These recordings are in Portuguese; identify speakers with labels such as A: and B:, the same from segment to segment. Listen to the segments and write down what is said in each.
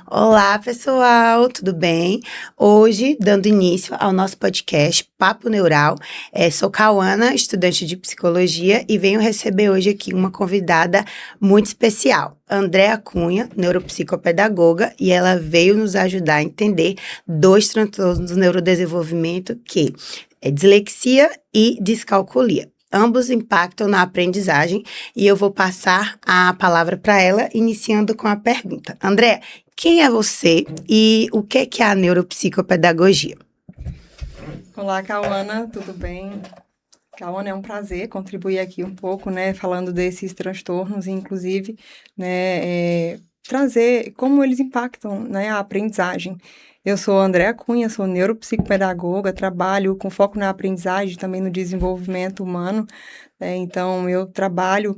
A: Olá, pessoal, tudo bem? Hoje, dando início ao nosso podcast Papo Neural, sou Cauana, estudante de psicologia, e venho receber hoje aqui uma convidada muito especial, Andréa Cunha, neuropsicopedagoga, e ela veio nos ajudar a entender dois transtornos do neurodesenvolvimento que é dislexia e descalculia. Ambos impactam na aprendizagem e eu vou passar a palavra para ela, iniciando com a pergunta. André, quem é você e o que é a neuropsicopedagogia?
B: Olá, Cauana, tudo bem? Cauana, é um prazer contribuir aqui um pouco, né, falando desses transtornos, inclusive, né, trazer como eles impactam, né, a aprendizagem. Eu sou Andréa Cunha, sou neuropsicopedagoga, trabalho com foco na aprendizagem, também no desenvolvimento humano, né, então eu trabalho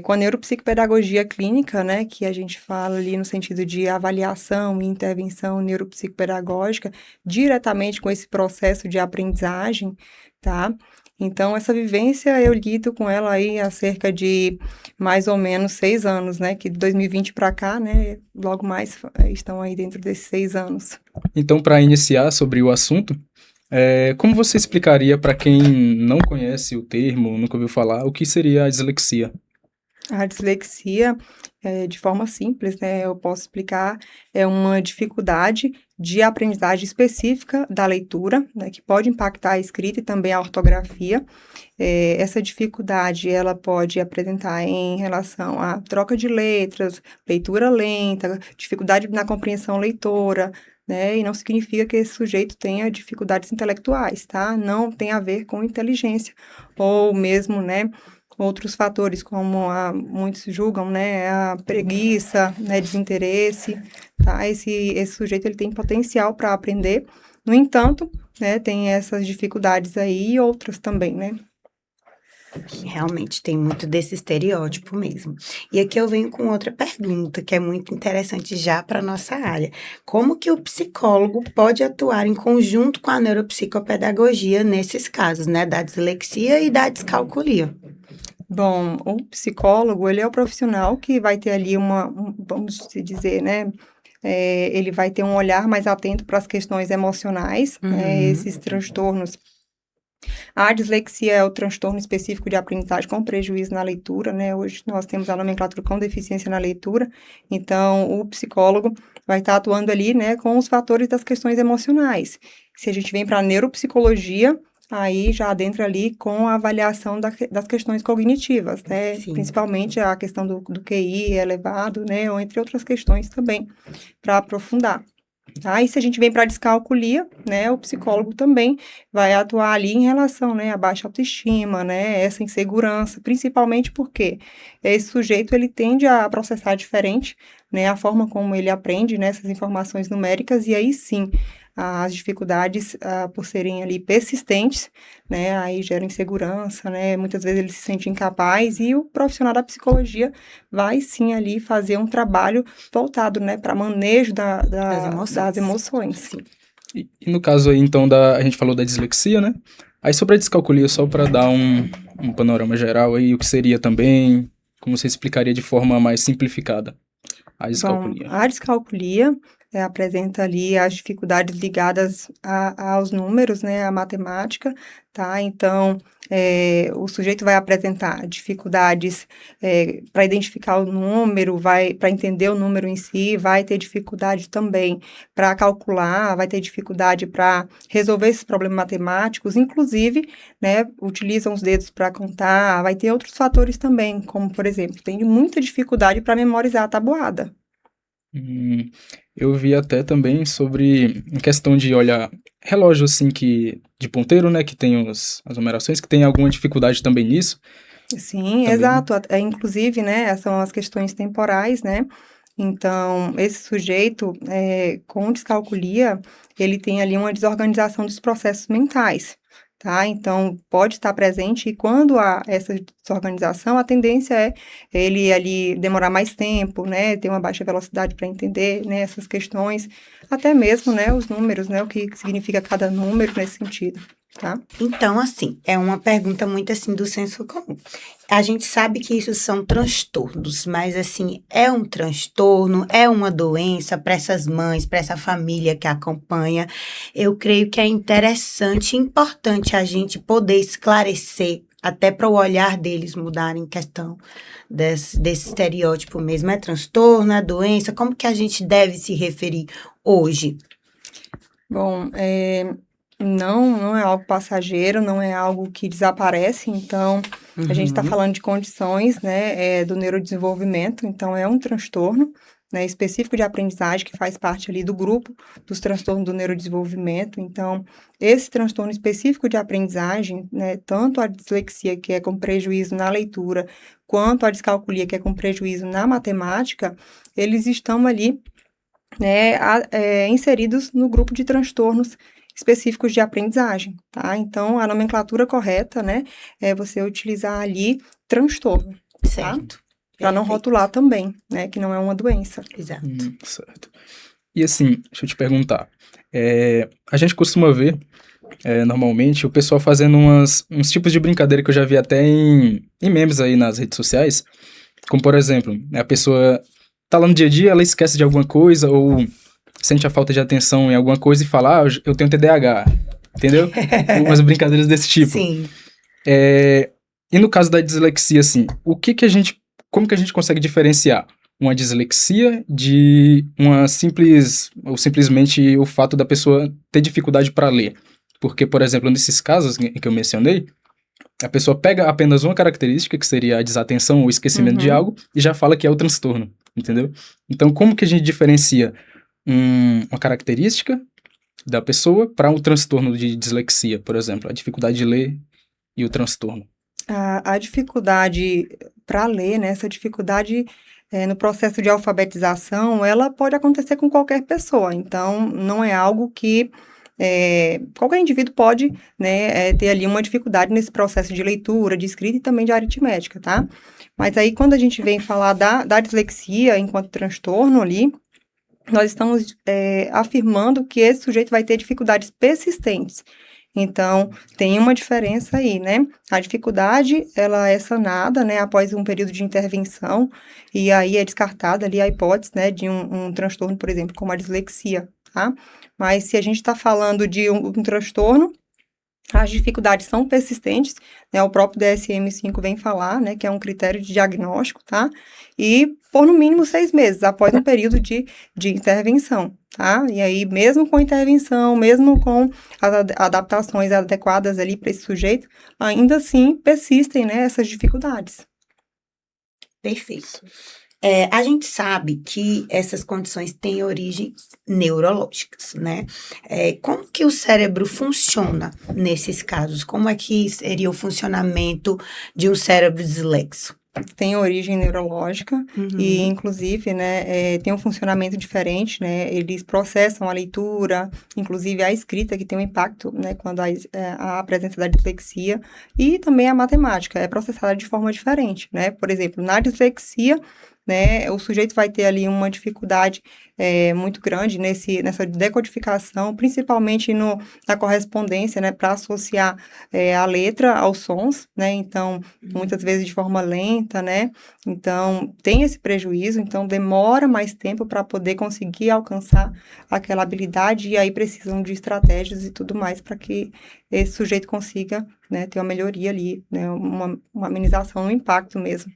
B: com a neuropsicopedagogia clínica, né, que a gente fala ali no sentido de avaliação e intervenção neuropsicopedagógica, diretamente com esse processo de aprendizagem, tá? Então, essa vivência eu lido com ela aí há cerca de mais ou menos 6 anos, né? Que de 2020 para cá, né? Logo mais estão aí dentro desses 6 anos.
C: Então, para iniciar sobre o assunto, como você explicaria para quem não conhece o termo, nunca ouviu falar, o que seria a dislexia?
B: A dislexia, de forma simples, né, eu posso explicar, é uma dificuldade de aprendizagem específica da leitura, né, que pode impactar a escrita e também a ortografia. Essa dificuldade, ela pode apresentar em relação à troca de letras, leitura lenta, dificuldade na compreensão leitora, né, e não significa que esse sujeito tenha dificuldades intelectuais, tá? Não tem a ver com inteligência, ou mesmo, né, outros fatores, como muitos julgam, né, a preguiça, né, desinteresse, tá? Esse sujeito, ele tem potencial para aprender, no entanto, né, tem essas dificuldades aí e outras também, né?
A: Realmente tem muito desse estereótipo mesmo. E aqui eu venho com outra pergunta que é muito interessante já para nossa área. Como que o psicólogo pode atuar em conjunto com a neuropsicopedagogia nesses casos, né, da dislexia e da descalculia?
B: Bom, o psicólogo, ele é o profissional que vai ter ali vamos dizer, né, ele vai ter um olhar mais atento para as questões emocionais, né, esses transtornos. A dislexia é o transtorno específico de aprendizagem com prejuízo na leitura, né, hoje nós temos a nomenclatura com deficiência na leitura, então o psicólogo vai estar atuando ali, né, com os fatores das questões emocionais. Se a gente vem para a neuropsicologia, aí já adentra ali com a avaliação das questões cognitivas, né?
A: Sim.
B: Principalmente a questão do QI elevado, né? Ou entre outras questões também, para aprofundar. Tá? E se a gente vem para a descalculia, né? O psicólogo também vai atuar ali em relação, né? A baixa autoestima, né? Essa insegurança, principalmente porque esse sujeito, ele tende a processar diferente, né? A forma como ele aprende, né? Essas informações numéricas, e aí sim, as dificuldades, por serem ali persistentes, né, aí gera insegurança, né, muitas vezes ele se sente incapaz, e o profissional da psicologia vai sim ali fazer um trabalho voltado, né, para manejo das emoções.
A: Sim.
C: E no caso aí, então, a gente falou da dislexia, né? Aí sobre a descalculia, só para dar um panorama geral aí, o que seria também, como você explicaria de forma mais simplificada a descalculia?
B: Bom, a descalculia apresenta ali as dificuldades ligadas aos números, né, à matemática, tá? Então, o sujeito vai apresentar dificuldades para identificar o número, para entender o número em si, vai ter dificuldade também para calcular, vai ter dificuldade para resolver esses problemas matemáticos, inclusive, né, utilizam os dedos para contar, vai ter outros fatores também, como, por exemplo, tem muita dificuldade para memorizar a tabuada.
C: Eu vi até também sobre a questão de olhar relógio assim de ponteiro, né, que tem as numerações, que tem alguma dificuldade também nisso.
B: Sim,
C: Também.
B: exato. Inclusive, né, essas são as questões temporais, né? Então, esse sujeito com descalculia, ele tem ali uma desorganização dos processos mentais, tá? Então, pode estar presente, e quando há essa desorganização, a tendência é ele ali demorar mais tempo, né? Ter uma baixa velocidade para entender, né, essas questões, até mesmo, né, os números, né? O que significa cada número nesse sentido. tá?
A: Então, assim, é uma pergunta muito assim do senso comum. A gente sabe que isso são transtornos, mas assim, é um transtorno, é uma doença para essas mães, para essa família que acompanha. Eu creio que é interessante e importante a gente poder esclarecer, até para o olhar deles mudar em questão desse estereótipo mesmo. É transtorno, é doença? Como que a gente deve se referir hoje?
B: Bom, não é algo passageiro, não é algo que desaparece, então a gente está falando de condições, né, do neurodesenvolvimento, então é um transtorno, né, específico de aprendizagem que faz parte ali do grupo dos transtornos do neurodesenvolvimento. Então, esse transtorno específico de aprendizagem, né, tanto a dislexia, que é com prejuízo na leitura, quanto a descalculia, que é com prejuízo na matemática, eles estão ali, né, inseridos no grupo de transtornos específicos de aprendizagem, tá? Então, a nomenclatura correta, né, é você utilizar ali transtorno, tá?
A: Certo.
B: Para não
A: Perfeito.
B: rotular também, né, que não é uma doença.
A: Exato.
C: Certo. E assim, deixa eu te perguntar. A gente costuma ver, normalmente, o pessoal fazendo uns tipos de brincadeira que eu já vi até em memes aí nas redes sociais. Como, por exemplo, a pessoa tá lá no dia a dia, ela esquece de alguma coisa ou sente a falta de atenção em alguma coisa e fala, eu tenho TDAH, entendeu? Umas brincadeiras desse tipo.
A: Sim.
C: E no caso da dislexia, assim, como que a gente consegue diferenciar uma dislexia de uma ou simplesmente o fato da pessoa ter dificuldade para ler? Porque, por exemplo, nesses casos que eu mencionei, a pessoa pega apenas uma característica, que seria a desatenção ou esquecimento de algo, e já fala que é o transtorno, entendeu? Então, como que a gente diferencia uma característica da pessoa para um transtorno de dislexia, por exemplo, a dificuldade de ler e o transtorno?
B: A dificuldade para ler, né, essa dificuldade no processo de alfabetização, ela pode acontecer com qualquer pessoa. Então, não é algo que qualquer indivíduo pode, né, ter ali uma dificuldade nesse processo de leitura, de escrita e também de aritmética, tá? Mas aí, quando a gente vem falar da dislexia enquanto transtorno ali, nós estamos afirmando que esse sujeito vai ter dificuldades persistentes. Então, tem uma diferença aí, né? A dificuldade, ela é sanada, né, após um período de intervenção, e aí é descartada ali a hipótese, né, de um transtorno, por exemplo, como a dislexia, tá? Mas se a gente está falando de um transtorno, as dificuldades são persistentes, né, o próprio DSM-5 vem falar, né, que é um critério de diagnóstico, tá? E por no mínimo 6 meses, após um período de intervenção, tá? E aí, mesmo com intervenção, mesmo com as adaptações adequadas ali para esse sujeito, ainda assim persistem, né, essas dificuldades.
A: Perfeito. A gente sabe que essas condições têm origens neurológicas, né? Como que o cérebro funciona nesses casos? Como é que seria o funcionamento de um cérebro dislexo?
B: Tem origem neurológica e, inclusive, né, tem um funcionamento diferente, né? Eles processam a leitura, inclusive a escrita, que tem um impacto, né, quando a presença da dislexia, e também a matemática é processada de forma diferente, né? Por exemplo, na dislexia, né, o sujeito vai ter ali uma dificuldade muito grande nessa decodificação, principalmente na correspondência, né, para associar a letra aos sons, né, então, muitas vezes de forma lenta, né, então, tem esse prejuízo, então, demora mais tempo para poder conseguir alcançar aquela habilidade, e aí precisam de estratégias e tudo mais para que esse sujeito consiga, né, ter uma melhoria ali, né, uma amenização, um impacto mesmo.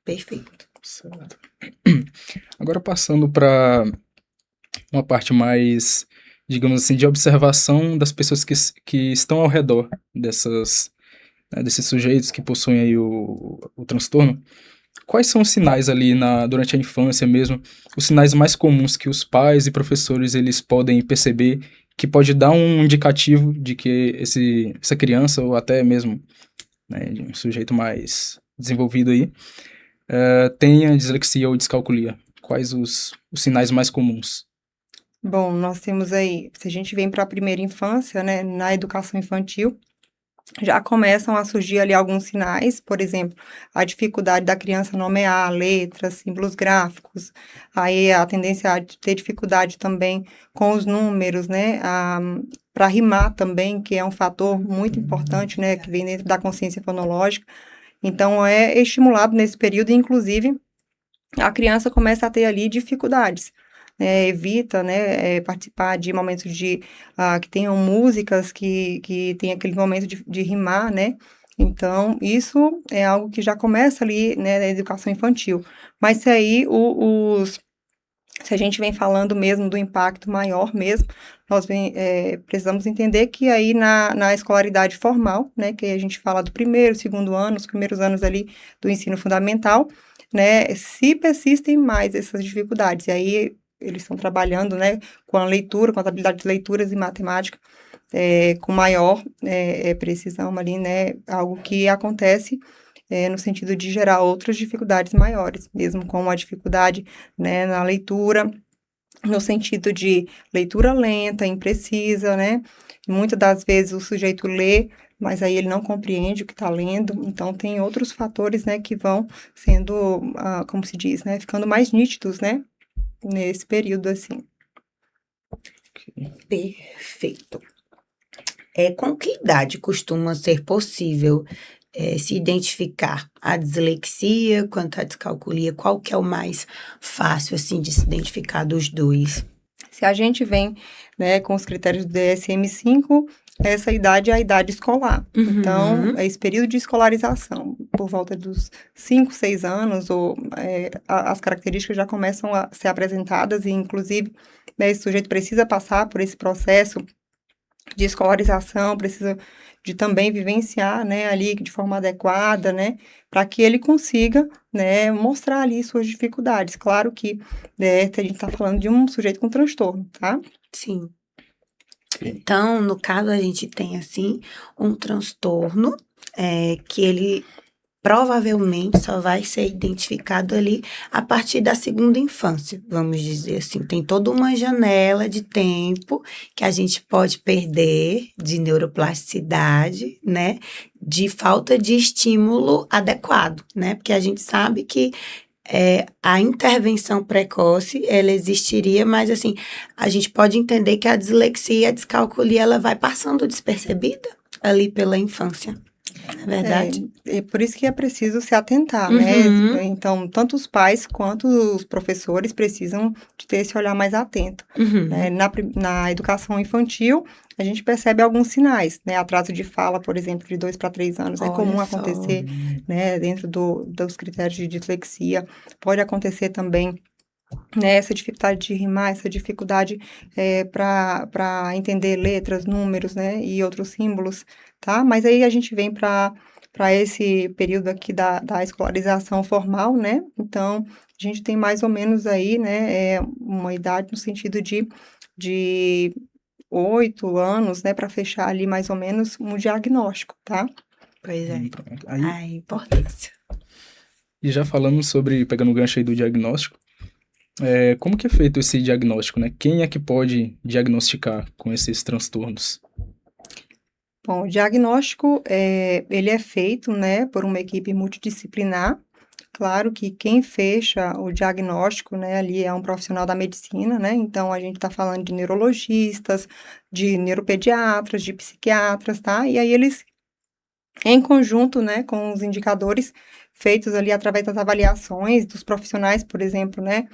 A: Perfeito.
C: Certo. Agora passando para uma parte mais, digamos assim, de observação das pessoas que estão ao redor desses sujeitos que possuem aí o transtorno. Quais são os sinais ali durante a infância mesmo, os sinais mais comuns que os pais e professores eles podem perceber que pode dar um indicativo de que essa criança ou até mesmo, né, de um sujeito mais desenvolvido aí tenha dislexia ou descalculia? Quais os sinais mais comuns?
B: Bom, nós temos aí, se a gente vem para a primeira infância, né, na educação infantil, já começam a surgir ali alguns sinais, por exemplo, a dificuldade da criança nomear letras, símbolos gráficos, aí a tendência a ter dificuldade também com os números, né, para rimar também, que é um fator muito importante, né, que vem dentro da consciência fonológica. Então, é estimulado nesse período, inclusive, a criança começa a ter ali dificuldades. Evita, né, participar de momentos que tenham músicas que tem aquele momento de rimar, né? Então, isso é algo que já começa ali, né, na educação infantil. Mas se aí se a gente vem falando mesmo do impacto maior mesmo, nós precisamos entender que aí na escolaridade formal, né, que a gente fala do primeiro, segundo ano, os primeiros anos ali do ensino fundamental, né, se persistem mais essas dificuldades. E aí eles estão trabalhando, né, com a leitura, com a habilidade de leituras e matemática, com maior precisão ali, né, algo que acontece no sentido de gerar outras dificuldades maiores, mesmo com a dificuldade, né, na leitura, no sentido de leitura lenta, imprecisa, né? Muitas das vezes o sujeito lê, mas aí ele não compreende o que está lendo, então tem outros fatores, né, que vão sendo, como se diz, né, ficando mais nítidos, né, nesse período, assim.
A: Perfeito. Com que idade costuma ser possível se identificar a dislexia quanto à descalculia? Qual que é o mais fácil, assim, de se identificar dos dois?
B: Se a gente vem, né, com os critérios do DSM-5, essa idade é a idade escolar.
A: Uhum.
B: Então, é esse período de escolarização, por volta dos 5, 6 anos, as características já começam a ser apresentadas e, inclusive, né, esse sujeito precisa passar por esse processo de escolarização, precisa de também vivenciar, né, ali de forma adequada, né, para que ele consiga, né, mostrar ali suas dificuldades. Claro que, né, a gente está falando de um sujeito com transtorno, tá?
A: Sim. Então, no caso, a gente tem, assim, um transtorno que ele provavelmente só vai ser identificado ali a partir da segunda infância, vamos dizer assim. Tem toda uma janela de tempo que a gente pode perder de neuroplasticidade, né? De falta de estímulo adequado, né? Porque a gente sabe que a intervenção precoce, ela existiria, mas assim, a gente pode entender que a dislexia e a descalculia, ela vai passando despercebida ali pela infância. É verdade?
B: É por isso que é preciso se atentar,
A: Uhum.
B: né? Então, tanto os pais quanto os professores precisam de ter esse olhar mais atento.
A: Uhum.
B: Né? Na educação infantil, a gente percebe alguns sinais, né? Atraso de fala, por exemplo, de 2 para 3 anos, é comum acontecer, né? Dentro dos critérios de dislexia. Pode acontecer também, né, essa dificuldade de rimar, essa dificuldade para entender letras, números, né, e outros símbolos, tá? Mas aí a gente vem para esse período aqui da escolarização formal, né? Então, a gente tem mais ou menos aí, né, uma idade no sentido de 8 anos, né, para fechar ali mais ou menos um diagnóstico, tá?
A: Pois é.
C: Pronto. Aí,
A: A importância.
C: e já falando sobre, pegando o gancho aí do diagnóstico, como que é feito esse diagnóstico, né? Quem é que pode diagnosticar com esses transtornos?
B: Bom, o diagnóstico, ele é feito, né, por uma equipe multidisciplinar. Claro que quem fecha o diagnóstico, né, ali é um profissional da medicina, né? Então, a gente está falando de neurologistas, de neuropediatras, de psiquiatras, tá? E aí eles, em conjunto, né, com os indicadores feitos ali através das avaliações dos profissionais, por exemplo, né,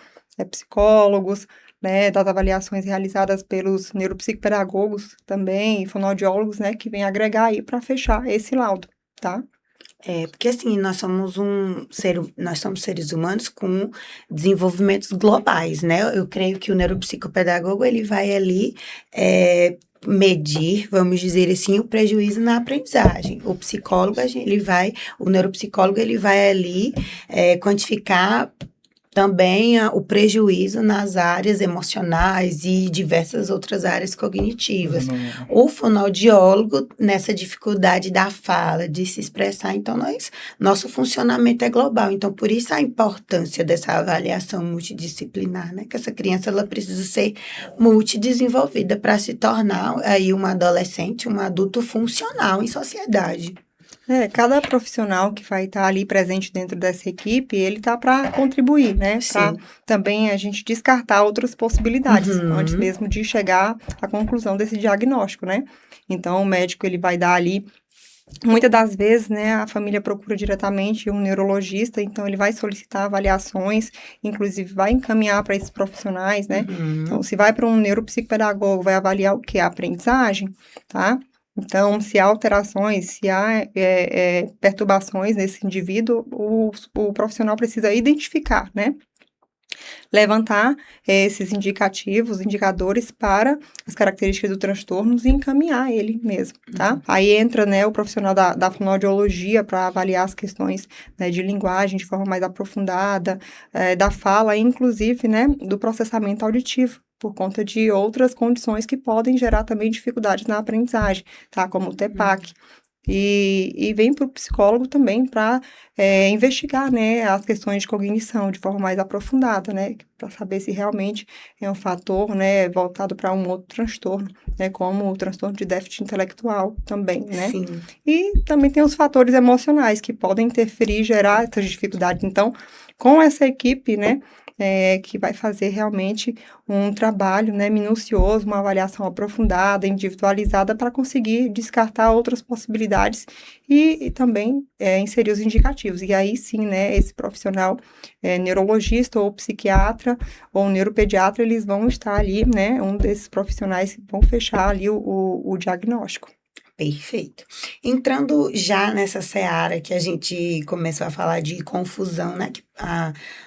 B: psicólogos, né, das avaliações realizadas pelos neuropsicopedagogos também, e fonoaudiólogos, né, que vem agregar aí para fechar esse laudo, tá?
A: Porque assim, nós somos seres humanos com desenvolvimentos globais, né? Eu creio que o neuropsicopedagogo, ele vai ali medir, vamos dizer assim, o prejuízo na aprendizagem. O neuropsicólogo, ele vai ali quantificar também o prejuízo nas áreas emocionais e diversas outras áreas cognitivas. O fonoaudiólogo, nessa dificuldade da fala, de se expressar, então nosso funcionamento é global. Então, por isso a importância dessa avaliação multidisciplinar, né? Que essa criança ela precisa ser multidesenvolvida para se tornar aí uma adolescente, um adulto funcional em sociedade.
B: Cada profissional que vai estar ali presente dentro dessa equipe, ele está para contribuir, né? Para também a gente descartar outras possibilidades, antes mesmo de chegar à conclusão desse diagnóstico, né? Então, o médico, ele vai dar ali, muitas das vezes, né, a família procura diretamente um neurologista, então ele vai solicitar avaliações, inclusive vai encaminhar para esses profissionais, né? Então, se vai para um neuropsicopedagogo, vai avaliar o que? A aprendizagem, tá? Então, se há alterações, se há perturbações nesse indivíduo, o profissional precisa identificar, né? Levantar esses indicadores para as características do transtorno e encaminhar ele mesmo, tá? Aí entra, né, o profissional da fonoaudiologia para avaliar as questões, né, de linguagem de forma mais aprofundada, da fala, inclusive, né, do processamento auditivo, por conta de outras condições que podem gerar também dificuldades na aprendizagem, tá? Como o TEPAC. E vem para o psicólogo também para investigar, né, as questões de cognição de forma mais aprofundada, né, para saber se realmente é um fator, né, voltado para um outro transtorno, né, como o transtorno de déficit intelectual também, né.
A: Sim.
B: E também tem os fatores emocionais que podem interferir e gerar essas dificuldades. Então, com essa equipe, né, que vai fazer realmente um trabalho, né, minucioso, uma avaliação aprofundada, individualizada, para conseguir descartar outras possibilidades e também inserir os indicativos. E aí sim, né, esse profissional neurologista ou psiquiatra ou neuropediatra, eles vão estar ali, né, um desses profissionais que vão fechar ali o diagnóstico.
A: Perfeito. Entrando já nessa seara que a gente começou a falar de confusão, né? Que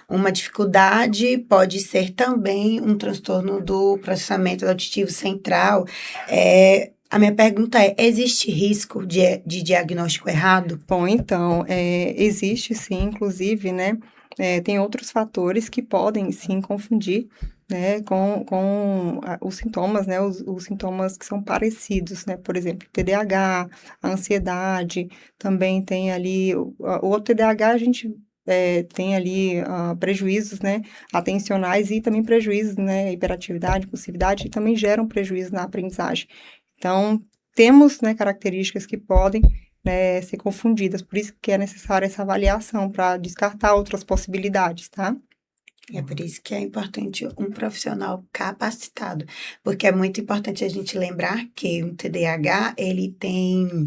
A: uma dificuldade pode ser também um transtorno do processamento auditivo central. A minha pergunta é, existe risco de diagnóstico errado?
B: Bom, então, existe sim, inclusive, né? Tem outros fatores que podem sim confundir, né, com os sintomas, né, os sintomas que são parecidos, né, por exemplo, TDAH, a ansiedade, também tem ali, o TDAH a gente tem ali prejuízos, né, atencionais e também prejuízos, né, hiperatividade, impulsividade, e também geram prejuízo na aprendizagem. Então, temos, né, características que podem, né, ser confundidas, por isso que é necessária essa avaliação para descartar outras possibilidades, tá?
A: É por isso que é importante um profissional capacitado, porque é muito importante a gente lembrar que o TDAH, ele tem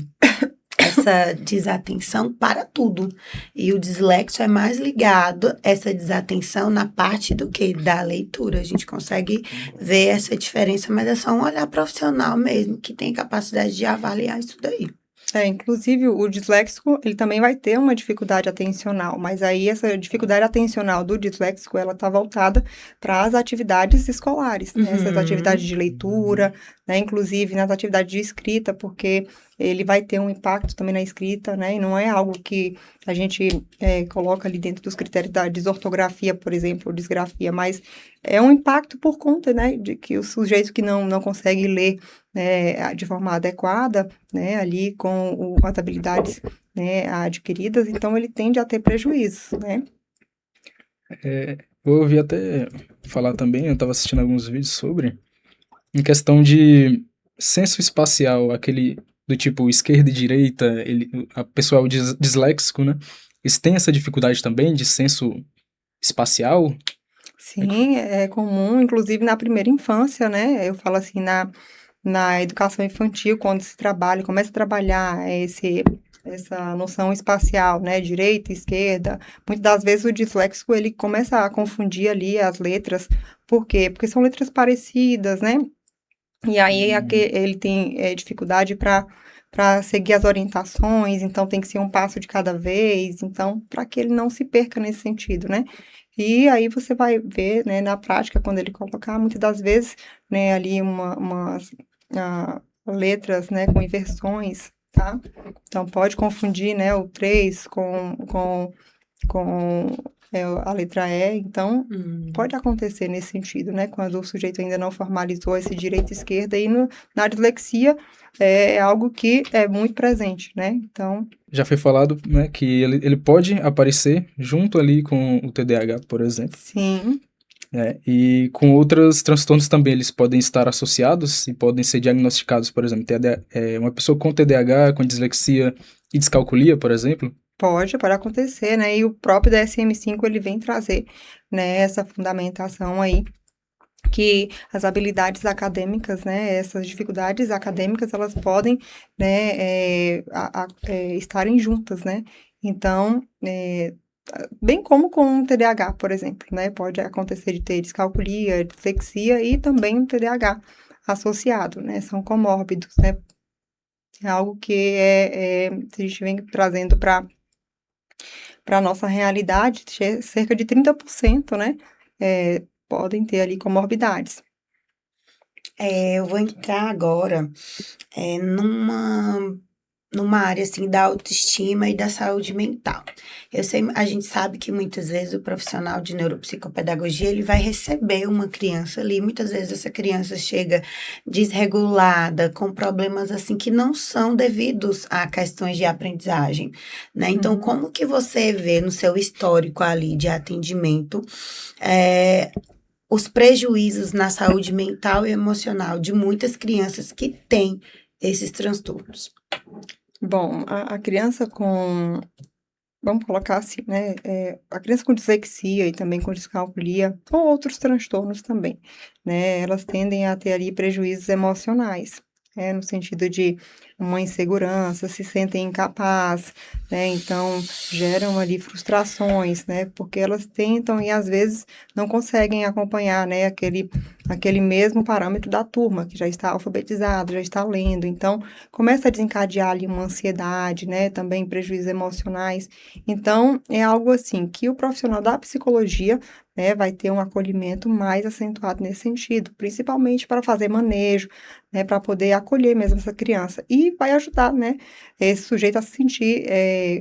A: essa desatenção para tudo, e o dislexo é mais ligado, essa desatenção na parte do que? Da leitura, a gente consegue ver essa diferença, mas é só um olhar profissional mesmo, que tem capacidade de avaliar isso daí.
B: Inclusive o disléxico, ele também vai ter uma dificuldade atencional, mas aí essa dificuldade atencional do disléxico, ela tá voltada para as atividades escolares, né? Essas atividades de leitura, né? Inclusive nas atividades de escrita, porque ele vai ter um impacto também na escrita, né? E não é algo que a gente coloca ali dentro dos critérios da desortografia, por exemplo, ou disgrafia, mas é um impacto por conta, né, de que o sujeito que não consegue ler, né, de forma adequada, né, ali com as habilidades, né, adquiridas, então ele tende a ter prejuízos, né.
C: Eu ouvi até falar também, eu estava assistindo alguns vídeos sobre, em questão de senso espacial, aquele do tipo esquerda e direita, a pessoal disléxico, né? Eles têm essa dificuldade também de senso espacial?
B: Sim, é comum, inclusive na primeira infância, né? Eu falo assim, na educação infantil, quando se trabalha, começa a trabalhar essa noção espacial, né? Direita, esquerda. Muitas das vezes o disléxico, ele começa a confundir ali as letras. Por quê? Porque são letras parecidas, né? E aí ele tem dificuldade para seguir as orientações, então tem que ser um passo de cada vez, então, para que ele não se perca nesse sentido, né? E aí você vai ver, né, na prática, quando ele colocar, muitas das vezes, né, ali umas letras, né, com inversões, tá? Então, pode confundir, né, o 3 com a letra E, então pode acontecer nesse sentido, né? Quando o sujeito ainda não formalizou esse direito esquerda, e na dislexia é algo que é muito presente, né? Então,
C: Já foi falado, né, que ele pode aparecer junto ali com o TDAH, por exemplo,
B: sim,
C: né, e com outros transtornos também, eles podem estar associados e podem ser diagnosticados, por exemplo, uma pessoa com TDAH, com dislexia e descalculia, por exemplo.
B: pode acontecer, né? E o próprio DSM-5, ele vem trazer, né, essa fundamentação aí, que as habilidades acadêmicas, né, essas dificuldades acadêmicas, elas podem, né, estarem juntas, né? Então, bem como com o TDAH, por exemplo, né? Pode acontecer de ter descalculia, dislexia e também o TDAH associado, né? São comórbidos, né? É algo que a gente vem trazendo para a nossa realidade, cerca de 30%, né? Podem ter ali comorbidades.
A: Eu vou entrar agora numa área assim da autoestima e da saúde mental. A gente sabe que muitas vezes o profissional de neuropsicopedagogia ele vai receber uma criança ali, muitas vezes essa criança chega desregulada, com problemas assim que não são devidos a questões de aprendizagem, né? Então, como que você vê no seu histórico ali de atendimento os prejuízos na saúde mental e emocional de muitas crianças que têm esses transtornos?
B: Bom, a criança com, vamos colocar assim, né? A criança com dislexia e também com descalculia, ou outros transtornos também, né? Elas tendem a ter ali prejuízos emocionais, no sentido de uma insegurança, se sentem incapazes, né? Então, geram ali frustrações, né? Porque elas tentam e às vezes não conseguem acompanhar, né? Aquele mesmo parâmetro da turma, que já está alfabetizado, já está lendo. Então, começa a desencadear ali uma ansiedade, né? Também prejuízos emocionais. Então, é algo assim que o profissional da psicologia, né, vai ter um acolhimento mais acentuado nesse sentido, principalmente para fazer manejo, né, para poder acolher mesmo essa criança. E vai ajudar, né, esse sujeito a se sentir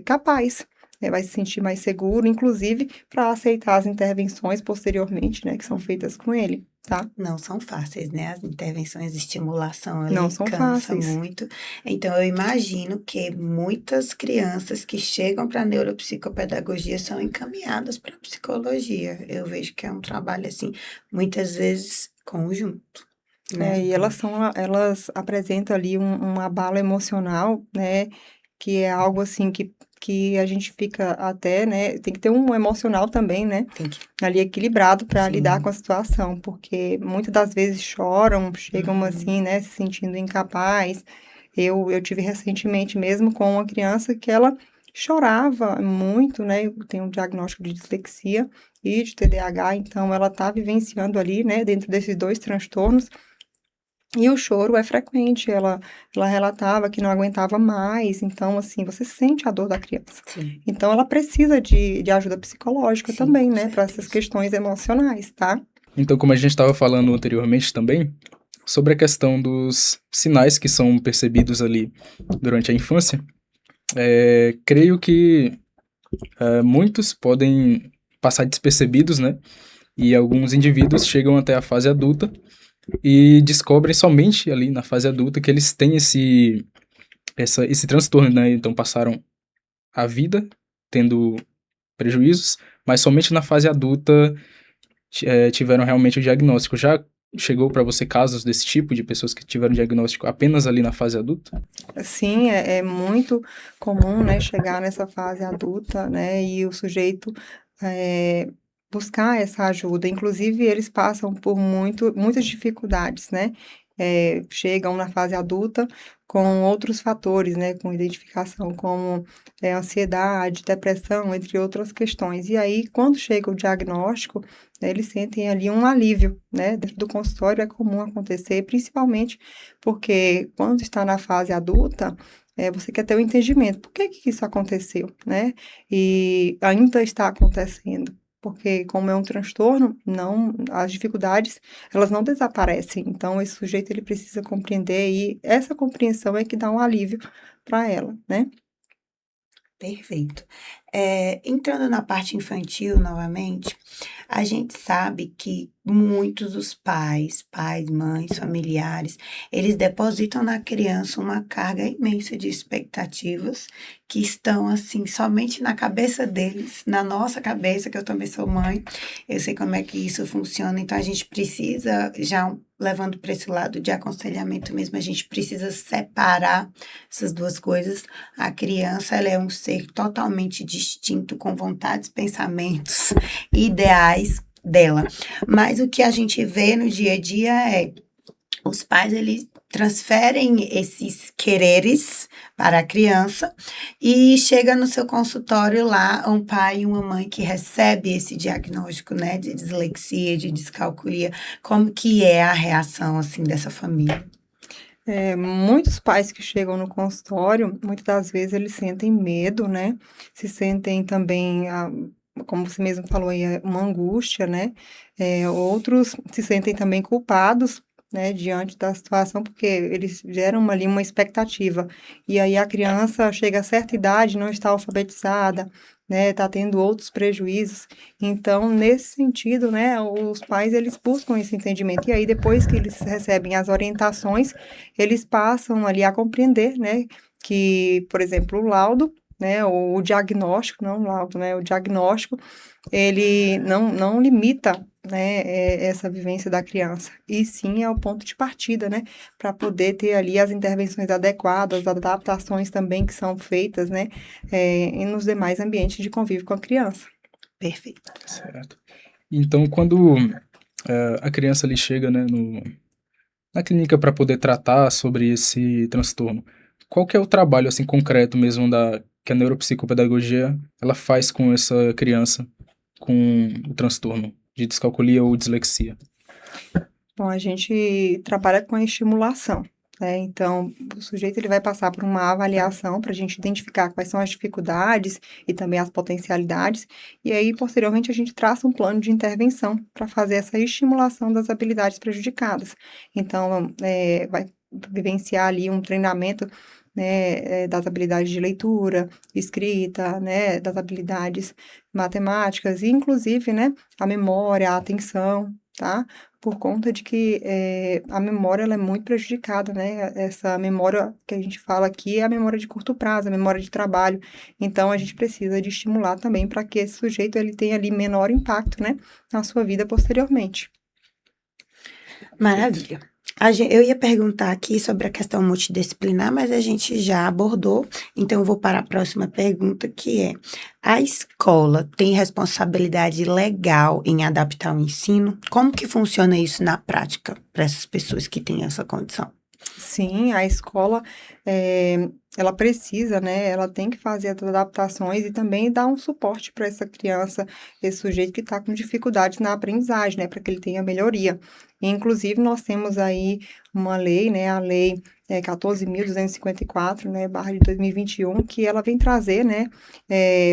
B: capaz, né, vai se sentir mais seguro, inclusive para aceitar as intervenções posteriormente, né, que são feitas com ele, tá?
A: Não são fáceis, né? As intervenções de estimulação
B: Não
A: ali
B: são
A: cansa
B: fáceis.
A: muito. Então, eu imagino que muitas crianças que chegam para a neuropsicopedagogia são encaminhadas para a psicologia. Eu vejo que é um trabalho, assim, muitas vezes conjunto, né?
B: E elas apresentam ali um abalo emocional, né, que é algo assim que a gente fica até, né, tem que ter um emocional também, né,
A: Tem que,
B: ali equilibrado para lidar com
A: sim.
B: a situação, porque muitas das vezes choram, chegam assim, né, se sentindo incapaz. Eu tive recentemente mesmo com uma criança que ela chorava muito, né, eu tenho um diagnóstico de dislexia e de TDAH, então ela tá vivenciando ali, né, dentro desses dois transtornos, e o choro é frequente, ela relatava que não aguentava mais, então, assim, você sente a dor da criança.
A: Sim,
B: Então, ela precisa de ajuda psicológica
A: sim,
B: também,
A: com
B: né, para essas
A: certeza.
B: questões emocionais, tá?
C: Então, como a gente estava falando anteriormente também, sobre a questão dos sinais que são percebidos ali durante a infância, creio que muitos podem passar despercebidos, né? E alguns indivíduos chegam até a fase adulta e descobrem somente ali na fase adulta que eles têm esse transtorno, né? Então passaram a vida tendo prejuízos, mas somente na fase adulta tiveram realmente o diagnóstico. Já chegou para você casos desse tipo, de pessoas que tiveram diagnóstico apenas ali na fase adulta?
B: Sim, é muito comum, né, chegar nessa fase adulta, né, e o sujeito buscar essa ajuda. Inclusive, eles passam por muitas dificuldades, né, chegam na fase adulta com outros fatores, né, com identificação como ansiedade, depressão, entre outras questões. E aí, quando chega o diagnóstico, né, eles sentem ali um alívio, né, dentro do consultório é comum acontecer, principalmente porque quando está na fase adulta, você quer ter o entendimento. Por que isso aconteceu, né? E ainda está acontecendo. Porque como é um transtorno, não, as dificuldades, elas não desaparecem. Então, esse sujeito, ele precisa compreender e essa compreensão é que dá um alívio para ela, né?
A: Perfeito. Entrando na parte infantil novamente, a gente sabe que muitos dos pais, mães, familiares, eles depositam na criança uma carga imensa de expectativas que estão assim somente na cabeça deles, na nossa cabeça, que eu também sou mãe, eu sei como é que isso funciona, então a gente precisa já levando para esse lado de aconselhamento mesmo, a gente precisa separar essas duas coisas. A criança, ela é um ser totalmente distinto, com vontades, pensamentos, ideais dela. Mas o que a gente vê no dia a dia é os pais, eles transferem esses quereres para a criança e chega no seu consultório lá um pai e uma mãe que recebe esse diagnóstico, né, de dislexia, de descalculia. Como que é a reação, assim, dessa família?
B: Muitos pais que chegam no consultório, muitas das vezes eles sentem medo, né? Se sentem também, como você mesmo falou aí, uma angústia, né? Outros se sentem também culpados, né, diante da situação, porque eles geram ali uma expectativa. E aí a criança chega a certa idade, não está alfabetizada, né? Está tendo outros prejuízos. Então, nesse sentido, né, os pais eles buscam esse entendimento. E aí, depois que eles recebem as orientações, eles passam ali a compreender, né, que, por exemplo, o laudo, né, o diagnóstico, não o laudo, né, o diagnóstico, ele não limita, né, essa vivência da criança, e sim é o ponto de partida, né, para poder ter ali as intervenções adequadas, as adaptações também que são feitas, né, e nos demais ambientes de convívio com a criança.
A: Perfeito.
C: Certo. Então, quando a criança ali chega, né, na clínica para poder tratar sobre esse transtorno, qual que é o trabalho assim concreto mesmo que a neuropsicopedagogia ela faz com essa criança com o transtorno de descalculia ou dislexia?
B: Bom, a gente trabalha com a estimulação, né? Então, o sujeito ele vai passar por uma avaliação para a gente identificar quais são as dificuldades e também as potencialidades, e aí, posteriormente, a gente traça um plano de intervenção para fazer essa estimulação das habilidades prejudicadas. Então, vai vivenciar ali um treinamento, né, das habilidades de leitura, escrita, né, das habilidades matemáticas, e inclusive, né, a memória, a atenção, tá? Por conta de que a memória ela é muito prejudicada, né? Essa memória que a gente fala aqui é a memória de curto prazo, a memória de trabalho. Então, a gente precisa de estimular também para que esse sujeito ele tenha ali menor impacto, né, na sua vida posteriormente.
A: Maravilha. Eu ia perguntar aqui sobre a questão multidisciplinar, mas a gente já abordou, então eu vou para a próxima pergunta, que é: a escola tem responsabilidade legal em adaptar o ensino? Como que funciona isso na prática para essas pessoas que têm essa condição?
B: Sim, a escola, ela precisa, né, ela tem que fazer as adaptações e também dar um suporte para essa criança, esse sujeito que está com dificuldades na aprendizagem, né, para que ele tenha melhoria. E, inclusive, nós temos aí uma lei, né, a lei 14.254, né, barra de 2021, que ela vem trazer, né,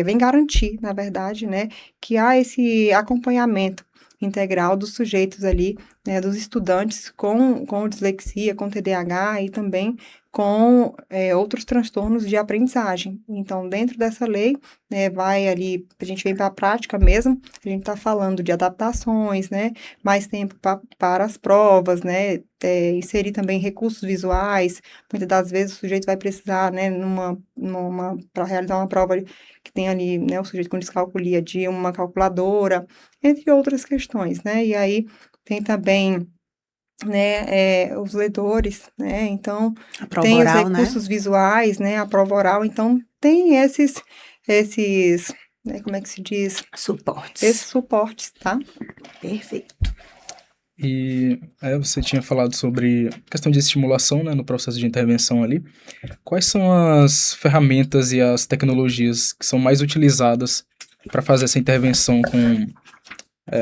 B: vem garantir, na verdade, né, que há esse acompanhamento integral dos sujeitos ali, né, dos estudantes com dislexia, com TDAH e também com outros transtornos de aprendizagem. Então, dentro dessa lei, né, vai ali, a gente vem para a prática mesmo, a gente está falando de adaptações, né, mais tempo para as provas, né, inserir também recursos visuais, muitas das vezes o sujeito vai precisar, né, para realizar uma prova que tem ali, né, o sujeito com descalculia de uma calculadora, entre outras questões, né, e aí tem também, né, os ledores, né, então
A: A prova
B: tem os
A: oral, né?
B: recursos visuais, né, a prova oral, então tem esses, né, como é que se diz? Esses
A: Suportes.
B: suportes, tá?
A: Perfeito.
C: E você tinha falado sobre questão de estimulação, né, no processo de intervenção ali. Quais são as ferramentas e as tecnologias que são mais utilizadas para fazer essa intervenção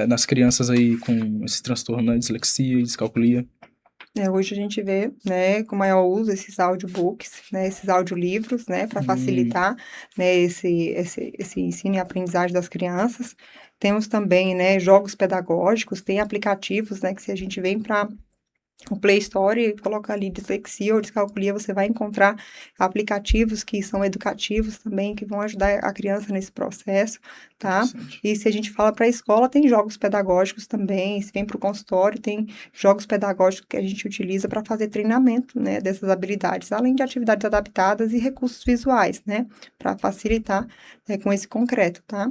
C: nas crianças aí com esse transtorno, né, dislexia e descalculia?
B: Hoje a gente vê, né, com maior uso esses audiobooks, né, esses audiolivros, né, para facilitar, né, esse ensino e aprendizagem das crianças. Temos também, né, jogos pedagógicos, tem aplicativos, né, que se a gente vem para o Play Store e colocar ali dislexia ou descalculia, você vai encontrar aplicativos que são educativos também, que vão ajudar a criança nesse processo, tá?
C: Interessante.
B: E se a gente fala para a escola, tem jogos pedagógicos também, se vem para o consultório, tem jogos pedagógicos que a gente utiliza para fazer treinamento, né, dessas habilidades, além de atividades adaptadas e recursos visuais, né, para facilitar, com esse concreto, tá?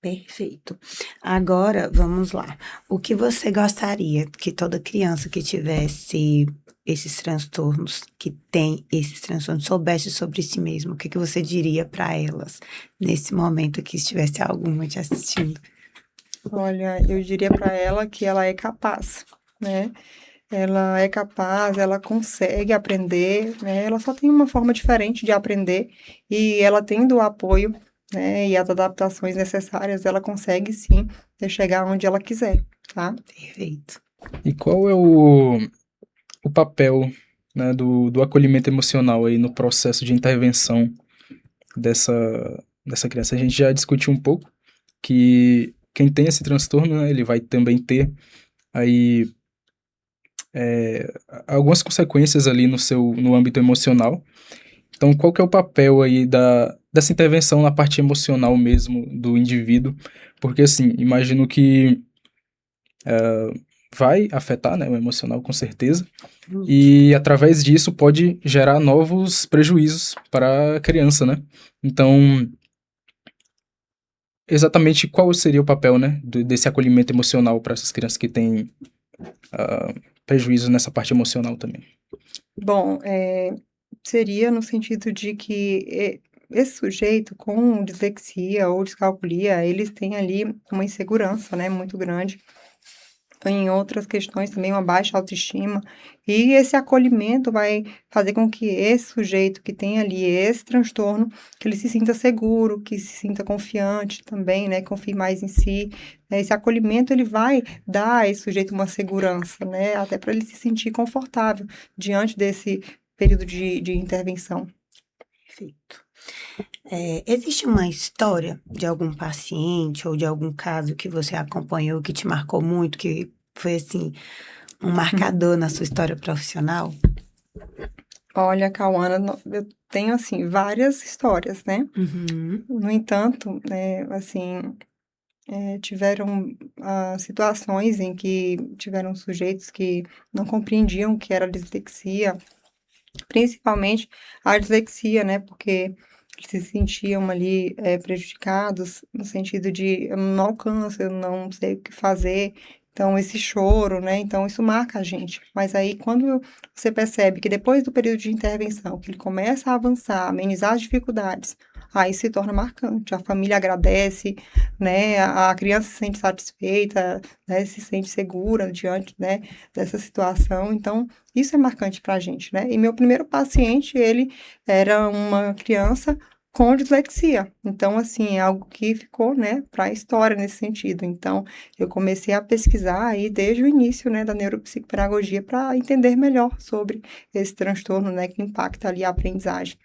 A: Perfeito. Agora, vamos lá. O que você gostaria que toda criança que tivesse esses transtornos, que tem esses transtornos, soubesse sobre si mesmo? O que que você diria para elas nesse momento que estivesse alguma te assistindo?
B: Olha, eu diria para ela que ela é capaz, né? Ela é capaz, ela consegue aprender, né? Ela só tem uma forma diferente de aprender e ela tendo o apoio, né, e as adaptações necessárias, ela consegue sim chegar onde ela quiser, tá?
A: Perfeito.
C: E qual é o papel, né, do acolhimento emocional aí no processo de intervenção dessa, dessa criança? A gente já discutiu um pouco que quem tem esse transtorno, né, ele vai também ter aí algumas consequências ali no âmbito emocional. Então, qual que é o papel aí dessa intervenção na parte emocional mesmo do indivíduo? Porque, assim, imagino que vai afetar, né, o emocional com certeza, e através disso pode gerar novos prejuízos para a criança, né? Então, exatamente qual seria o papel, né, desse acolhimento emocional para essas crianças que têm prejuízo nessa parte emocional também?
B: Bom, seria no sentido de que esse sujeito com dislexia ou descalculia, eles têm ali uma insegurança, né, muito grande. Em outras questões também, uma baixa autoestima. E esse acolhimento vai fazer com que esse sujeito que tem ali esse transtorno, que ele se sinta seguro, que se sinta confiante também, né? Confie mais em si. Esse acolhimento, ele vai dar a esse sujeito uma segurança, né? Até para ele se sentir confortável diante desse período de intervenção.
A: Perfeito. Existe uma história de algum paciente ou de algum caso que você acompanhou que te marcou muito, que foi assim, um marcador na sua história profissional?
B: Olha, Cauana, eu tenho, assim, várias histórias, né?
A: Uhum.
B: No entanto, né, assim, tiveram situações em que tiveram sujeitos que não compreendiam o que era dislexia, principalmente a dislexia, né? Porque eles se sentiam ali prejudicados no sentido de eu não alcanço, eu não sei o que fazer. Então, esse choro, né? Então, isso marca a gente. Mas aí, quando você percebe que depois do período de intervenção, que ele começa a avançar, amenizar as dificuldades, aí se torna marcante. A família agradece, né? A criança se sente satisfeita, né? Se sente segura diante, né, dessa situação. Então, isso é marcante para a gente, né? E meu primeiro paciente, ele era uma criança com dislexia. Então, assim, é algo que ficou, né, para a história nesse sentido. Então, eu comecei a pesquisar aí desde o início, né, da neuropsicopedagogia para entender melhor sobre esse transtorno, né, que impacta ali a aprendizagem.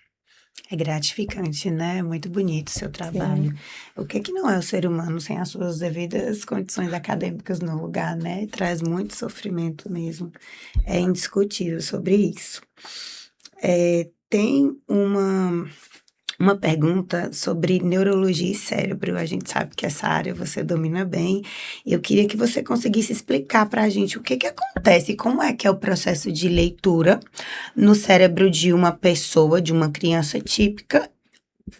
A: É gratificante, né? Muito bonito o seu
B: Sim,
A: trabalho. O que que não é o ser humano sem as suas devidas condições acadêmicas no lugar, né? Traz muito sofrimento mesmo. É indiscutível sobre isso. Tem uma pergunta sobre neurologia e cérebro. A gente sabe que essa área você domina bem. E eu queria que você conseguisse explicar para a gente o que que acontece, como é que é o processo de leitura no cérebro de uma pessoa, de uma criança típica,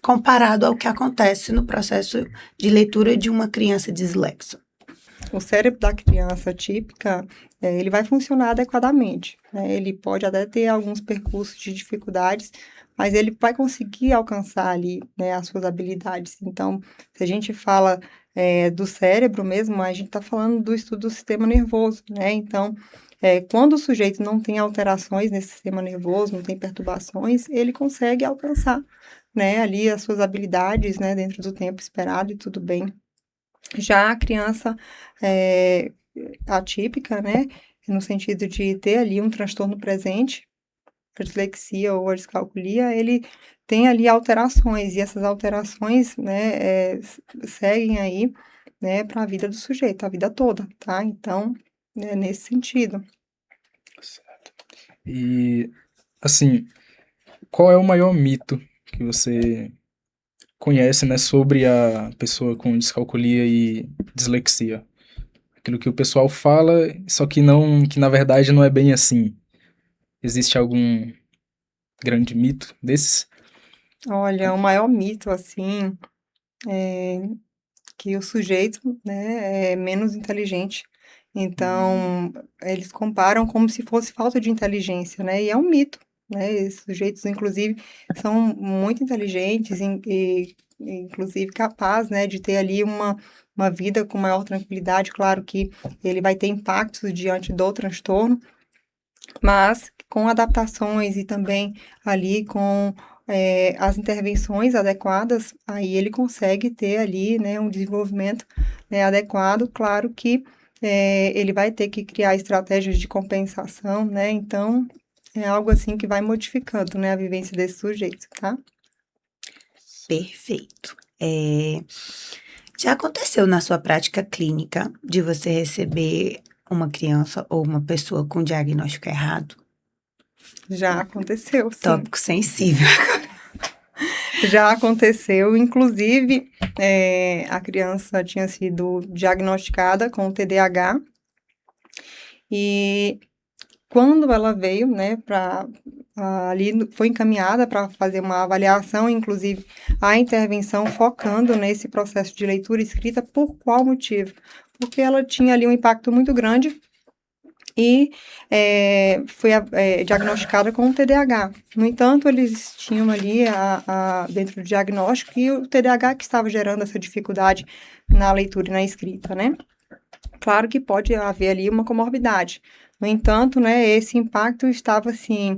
A: comparado ao que acontece no processo de leitura de uma criança dislexa.
B: o cérebro da criança típica, ele vai funcionar adequadamente, né? Ele pode até ter alguns percursos de dificuldades, mas ele vai conseguir alcançar ali, né, as suas habilidades. Então, se a gente fala, do cérebro mesmo, a gente está falando do estudo do sistema nervoso, né? Então, quando o sujeito não tem alterações nesse sistema nervoso, não tem perturbações, ele consegue alcançar, né, ali as suas habilidades, né, dentro do tempo esperado e tudo bem. Já a criança atípica, né, no sentido de ter ali um transtorno presente, a dislexia ou a descalculia, ele tem ali alterações, e essas alterações, né, seguem aí, né, para a vida do sujeito, a vida toda, tá? Então, é nesse sentido.
C: E, assim, qual é o maior mito que você conhece, né, sobre a pessoa com descalculia e dislexia? Aquilo que o pessoal fala, só que não, que na verdade não é bem assim. Existe algum grande mito desses?
B: Olha, o maior mito, assim, é que o sujeito, né, é menos inteligente. Então, eles comparam como se fosse falta de inteligência, né? E é um mito, né? Esses sujeitos, inclusive, são muito inteligentes e inclusive, capazes, né, de ter ali uma vida com maior tranquilidade. Claro que ele vai ter impactos diante do transtorno, mas com adaptações e também ali com as intervenções adequadas, aí ele consegue ter ali, né, um desenvolvimento, né, adequado. Claro que ele vai ter que criar estratégias de compensação, né, então é algo assim que vai modificando, né, a vivência desse sujeito, tá?
A: Perfeito. Já aconteceu na sua prática clínica de você receber uma criança ou uma pessoa com diagnóstico errado?
B: Já aconteceu, sim.
A: Tópico sensível.
B: Já aconteceu, inclusive, a criança tinha sido diagnosticada com TDAH e quando ela veio, né, foi encaminhada para fazer uma avaliação, inclusive a intervenção focando nesse processo de leitura e escrita. Por qual motivo? Porque ela tinha ali um impacto muito grande e foi diagnosticada com TDAH. No entanto, eles tinham ali dentro do diagnóstico que o TDAH que estava gerando essa dificuldade na leitura e na escrita, né? Claro que pode haver ali uma comorbidade. No entanto, né, esse impacto estava, assim,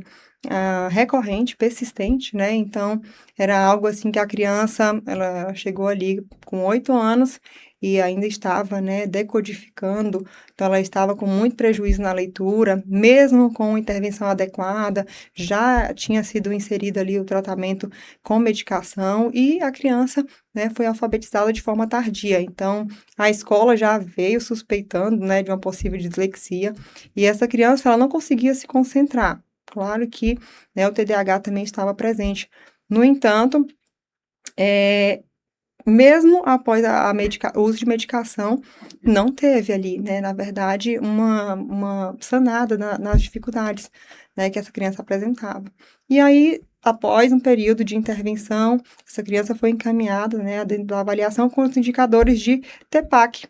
B: recorrente, persistente, né? Então, era algo assim que a criança, ela chegou ali com 8 anos e ainda estava, né, decodificando, então ela estava com muito prejuízo na leitura, mesmo com intervenção adequada, já tinha sido inserido ali o tratamento com medicação e a criança, né, foi alfabetizada de forma tardia. Então, a escola já veio suspeitando, né, de uma possível dislexia e essa criança, ela não conseguia se concentrar. Claro que, né, o TDAH também estava presente. No entanto, mesmo após o uso de medicação, não teve ali, né, na verdade, uma sanada nas dificuldades, né, que essa criança apresentava. E aí, após um período de intervenção, essa criança foi encaminhada, né, dentro da avaliação com os indicadores de TEPAC,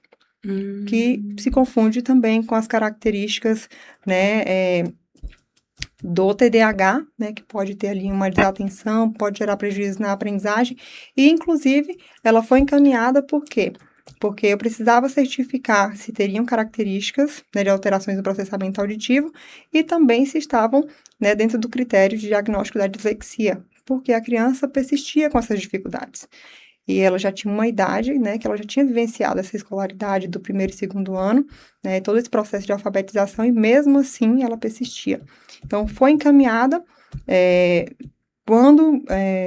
B: que se confunde também com as características, né, do TDAH, né, que pode ter ali uma desatenção, pode gerar prejuízo na aprendizagem, e inclusive ela foi encaminhada por quê? Porque eu precisava certificar se teriam características, né, de alterações do processamento auditivo e também se estavam, né, dentro do critério de diagnóstico da dislexia, porque a criança persistia com essas dificuldades. E ela já tinha uma idade, né, que ela já tinha vivenciado essa escolaridade do primeiro e segundo ano, né, todo esse processo de alfabetização, e mesmo assim ela persistia. Então, foi encaminhada, quando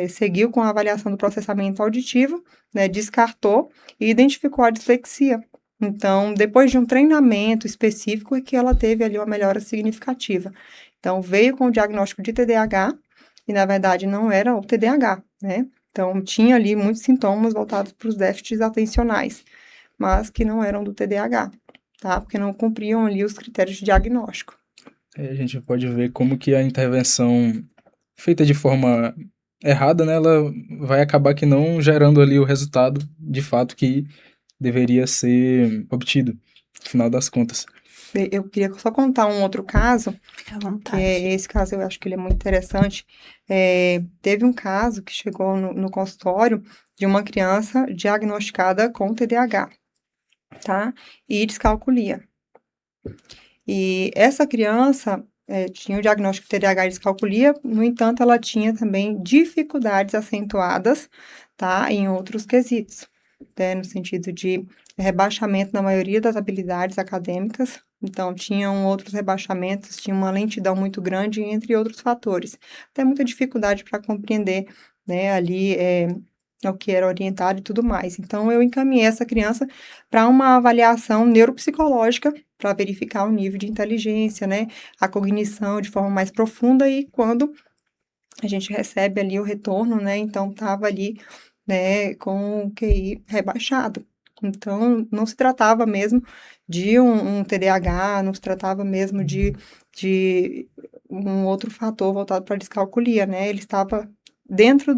B: seguiu com a avaliação do processamento auditivo, né, descartou e identificou a dislexia. Então, depois de um treinamento específico, é que ela teve ali uma melhora significativa. Então, veio com o diagnóstico de TDAH, e na verdade não era o TDAH, né? Então, tinha ali muitos sintomas voltados para os déficits atencionais, mas que não eram do TDAH, tá? Porque não cumpriam ali os critérios de diagnóstico.
C: A gente pode ver como que a intervenção feita de forma errada, né, ela vai acabar que não gerando ali o resultado de fato que deveria ser obtido, no final das contas.
B: Eu queria só contar um outro caso,
A: Fica à
B: que
A: vontade.
B: esse caso eu acho que ele é muito interessante. Teve um caso que chegou no consultório de uma criança diagnosticada com TDAH, tá? E descalculia. E essa criança tinha o diagnóstico de TDAH e descalculia, no entanto, ela tinha também dificuldades acentuadas, tá? Em outros quesitos, né? No sentido de rebaixamento na maioria das habilidades acadêmicas. Então, tinham outros rebaixamentos, tinha uma lentidão muito grande, entre outros fatores. Até muita dificuldade para compreender, né, ali o que era orientado e tudo mais. Então, eu encaminhei essa criança para uma avaliação neuropsicológica, para verificar o nível de inteligência, né, a cognição de forma mais profunda, e quando a gente recebe ali o retorno, né, então estava ali, né, com o QI rebaixado. Então, não se tratava mesmo de um TDAH, não se tratava mesmo de um outro fator voltado para a descalculia, né, ele estava dentro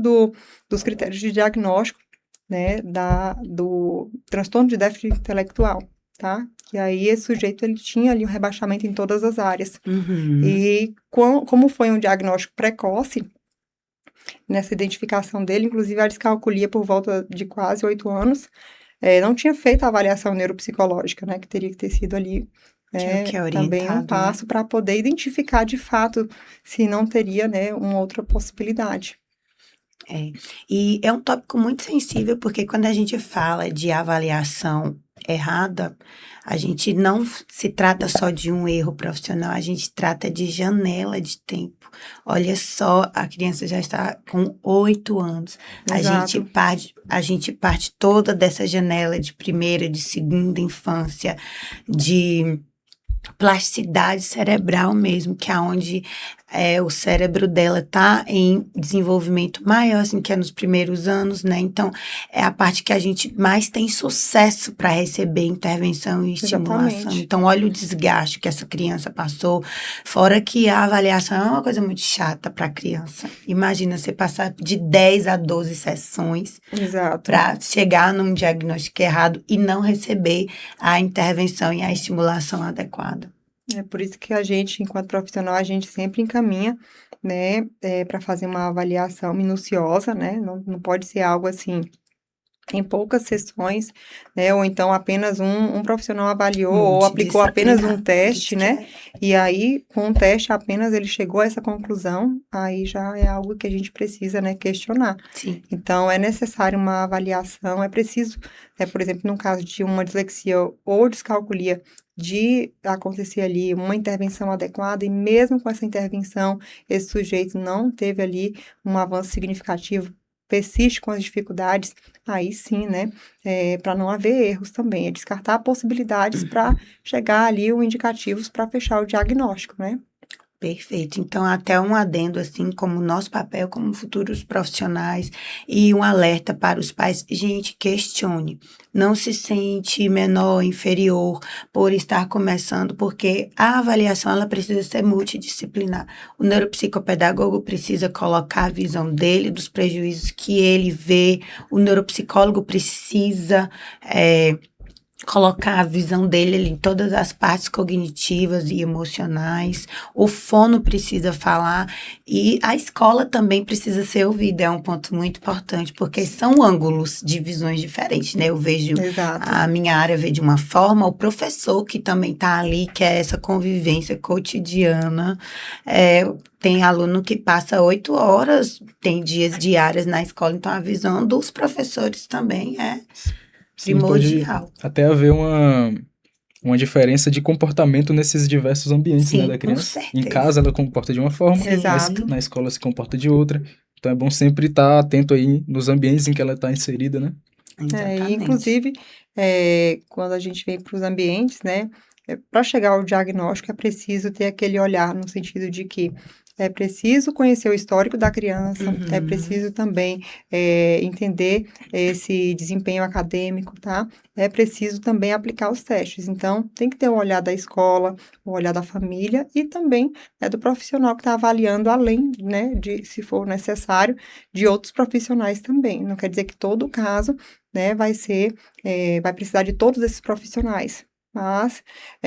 B: dos critérios de diagnóstico, né, do transtorno de déficit intelectual, tá? E aí, esse sujeito, ele tinha ali um rebaixamento em todas as áreas.
A: Uhum.
B: E como foi um diagnóstico precoce, nessa identificação dele, inclusive a descalculia por volta de quase 8 anos, não tinha feito a avaliação neuropsicológica, né, que teria que ter sido ali,
A: Que é o que é
B: também um
A: orientado, né?
B: passo para poder identificar de fato se não teria, né, uma outra possibilidade.
A: É. E é um tópico muito sensível, porque quando a gente fala de avaliação errada, a gente não se trata só de um erro profissional, a gente trata de janela de tempo. Olha só, a criança já está com 8 anos.
B: Exato.
A: A gente parte toda dessa janela de primeira, de segunda infância, de plasticidade cerebral mesmo, que é onde o cérebro dela está em desenvolvimento maior, assim, que é nos primeiros anos, né? Então, é a parte que a gente mais tem sucesso para receber intervenção e estimulação.
B: Exatamente.
A: Então, olha o desgaste que essa criança passou, fora que a avaliação é uma coisa muito chata para a criança. Imagina você passar de 10 a 12 sessões
B: Exato.
A: para chegar num diagnóstico errado e não receber a intervenção e a estimulação adequada.
B: É por isso que a gente, enquanto profissional, a gente sempre encaminha, né, para fazer uma avaliação minuciosa, né, não pode ser algo assim, em poucas sessões, né, ou então apenas um profissional avaliou ou aplicou apenas um teste, né, e aí, com um teste apenas ele chegou a essa conclusão, aí já é algo que a gente precisa, né, questionar.
A: Sim.
B: Então, é necessário uma avaliação, é preciso, por exemplo, no caso de uma dislexia ou descalculia, de acontecer ali uma intervenção adequada, e mesmo com essa intervenção, esse sujeito não teve ali um avanço significativo, persiste com as dificuldades, aí sim, né, para não haver erros também, é descartar possibilidades para chegar ali o indicativos para fechar o diagnóstico, né?
A: Perfeito. Então, até um adendo, assim, como nosso papel como futuros profissionais e um alerta para os pais. Gente, questione. Não se sente menor, inferior por estar começando, porque a avaliação, ela precisa ser multidisciplinar. O neuropsicopedagogo precisa colocar a visão dele, dos prejuízos que ele vê. O neuropsicólogo precisa colocar a visão dele ali em todas as partes cognitivas e emocionais. O fono precisa falar e a escola também precisa ser ouvida. É um ponto muito importante, porque são ângulos de visões diferentes, né? Eu vejo
B: Exato.
A: a minha área vê de uma forma, o professor que também está ali, que é essa convivência cotidiana. Tem aluno que passa 8 horas, tem dias diários na escola, então a visão dos professores também é
C: Sim, pode
A: primordial.
C: até haver uma diferença de comportamento nesses diversos ambientes, né,
A: Sim,
C: da
A: com
C: criança. Em
A: certeza.
C: casa ela comporta de uma forma,
A: Sim.
B: Exato.
C: na escola se comporta de outra. Então é bom sempre estar atento aí nos ambientes em que ela está inserida, né?
B: E
A: Exatamente.
B: inclusive, quando a gente vem para os ambientes, né, para chegar ao diagnóstico é preciso ter aquele olhar no sentido de que é preciso conhecer o histórico da criança, é
A: Uhum.
B: preciso também entender esse desempenho acadêmico, tá? É preciso também aplicar os testes. Então, tem que ter o olhar da escola, o olhar da família e também do profissional que está avaliando, além, né, de, se for necessário, de outros profissionais também. Não quer dizer que todo caso, né, vai precisar de todos esses profissionais. Mas,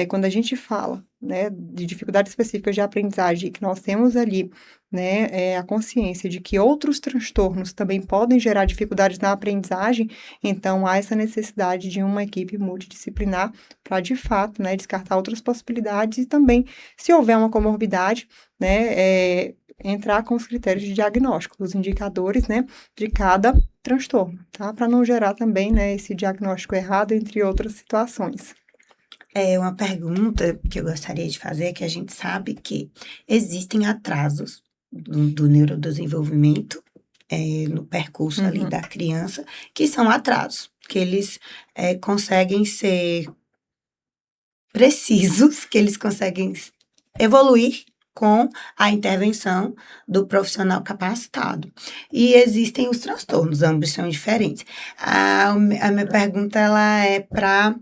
B: quando a gente fala, né, de dificuldades específicas de aprendizagem, que nós temos ali, né, a consciência de que outros transtornos também podem gerar dificuldades na aprendizagem, então há essa necessidade de uma equipe multidisciplinar para, de fato, né, descartar outras possibilidades e também, se houver uma comorbidade, né, entrar com os critérios de diagnóstico, os indicadores, né, de cada transtorno, tá? Para não gerar também, né, esse diagnóstico errado, entre outras situações.
A: Uma pergunta que eu gostaria de fazer é que a gente sabe que existem atrasos do neurodesenvolvimento no percurso ali da criança, que são atrasos, que eles conseguem ser precisos que eles conseguem evoluir com a intervenção do profissional capacitado. E existem os transtornos, ambos são diferentes. A minha pergunta ela é para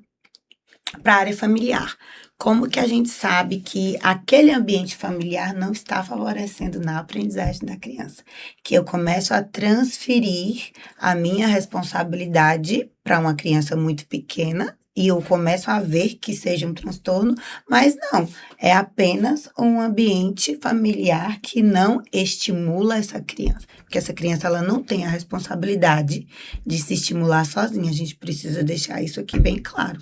A: a área familiar. Como que a gente sabe que aquele ambiente familiar não está favorecendo na aprendizagem da criança? Que eu começo a transferir a minha responsabilidade para uma criança muito pequena e eu começo a ver que seja um transtorno, mas não, é apenas um ambiente familiar que não estimula essa criança. Porque essa criança ela não tem a responsabilidade de se estimular sozinha. A gente precisa deixar isso aqui bem claro.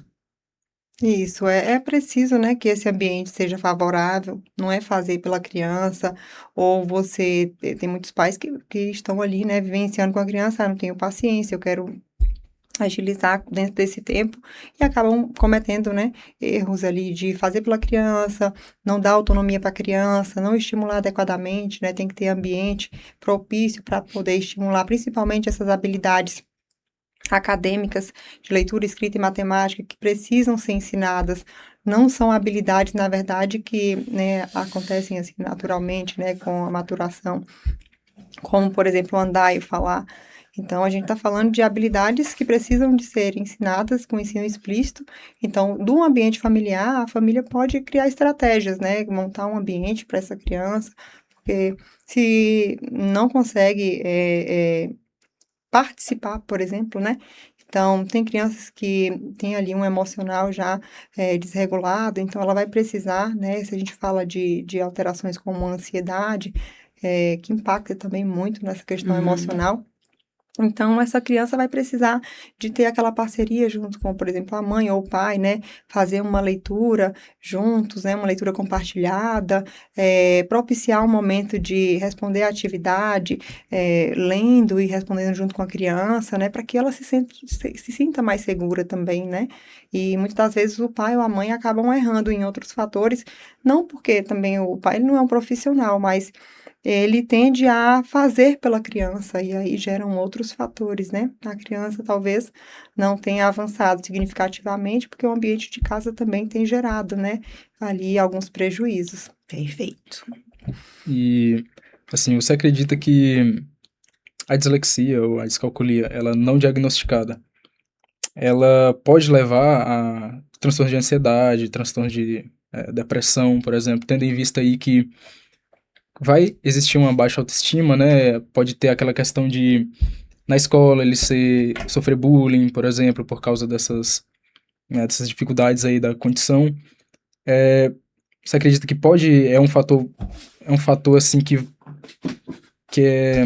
B: Isso, é preciso, né, que esse ambiente seja favorável, não é fazer pela criança, ou você tem muitos pais que estão ali, né, vivenciando com a criança, não tenho paciência, eu quero agilizar dentro desse tempo, e acabam cometendo, né, erros ali de fazer pela criança, não dar autonomia para a criança, não estimular adequadamente, né, tem que ter ambiente propício para poder estimular principalmente essas habilidades acadêmicas de leitura, escrita e matemática que precisam ser ensinadas, não são habilidades, na verdade, que, né, acontecem assim naturalmente, né, com a maturação, como, por exemplo, andar e falar. Então, a gente está falando de habilidades que precisam de ser ensinadas com ensino explícito. Então, do ambiente familiar, a família pode criar estratégias, né, montar um ambiente para essa criança, porque se não consegue participar, por exemplo, né? Então, tem crianças que têm ali um emocional já desregulado, então ela vai precisar, né? Se a gente fala de alterações como ansiedade, que impacta também muito nessa questão emocional. Então, essa criança vai precisar de ter aquela parceria junto com, por exemplo, a mãe ou o pai, né? Fazer uma leitura juntos, né? Uma leitura compartilhada, propiciar um momento de responder à atividade, lendo e respondendo junto com a criança, né? Para que ela se sinta mais segura também, né? E muitas das vezes o pai ou a mãe acabam errando em outros fatores, não porque também o pai não é um profissional, mas ele tende a fazer pela criança, e aí geram outros fatores, né? A criança talvez não tenha avançado significativamente, porque o ambiente de casa também tem gerado, né, ali alguns prejuízos.
A: Perfeito.
C: E, assim, você acredita que a dislexia ou a descalculia, ela não diagnosticada, ela pode levar a transtornos de ansiedade, transtornos de depressão, por exemplo, tendo em vista aí que vai existir uma baixa autoestima, né? Pode ter aquela questão de, na escola, ele sofrer bullying, por exemplo, por causa dessas dificuldades aí da condição. Você acredita que é um fator assim que é,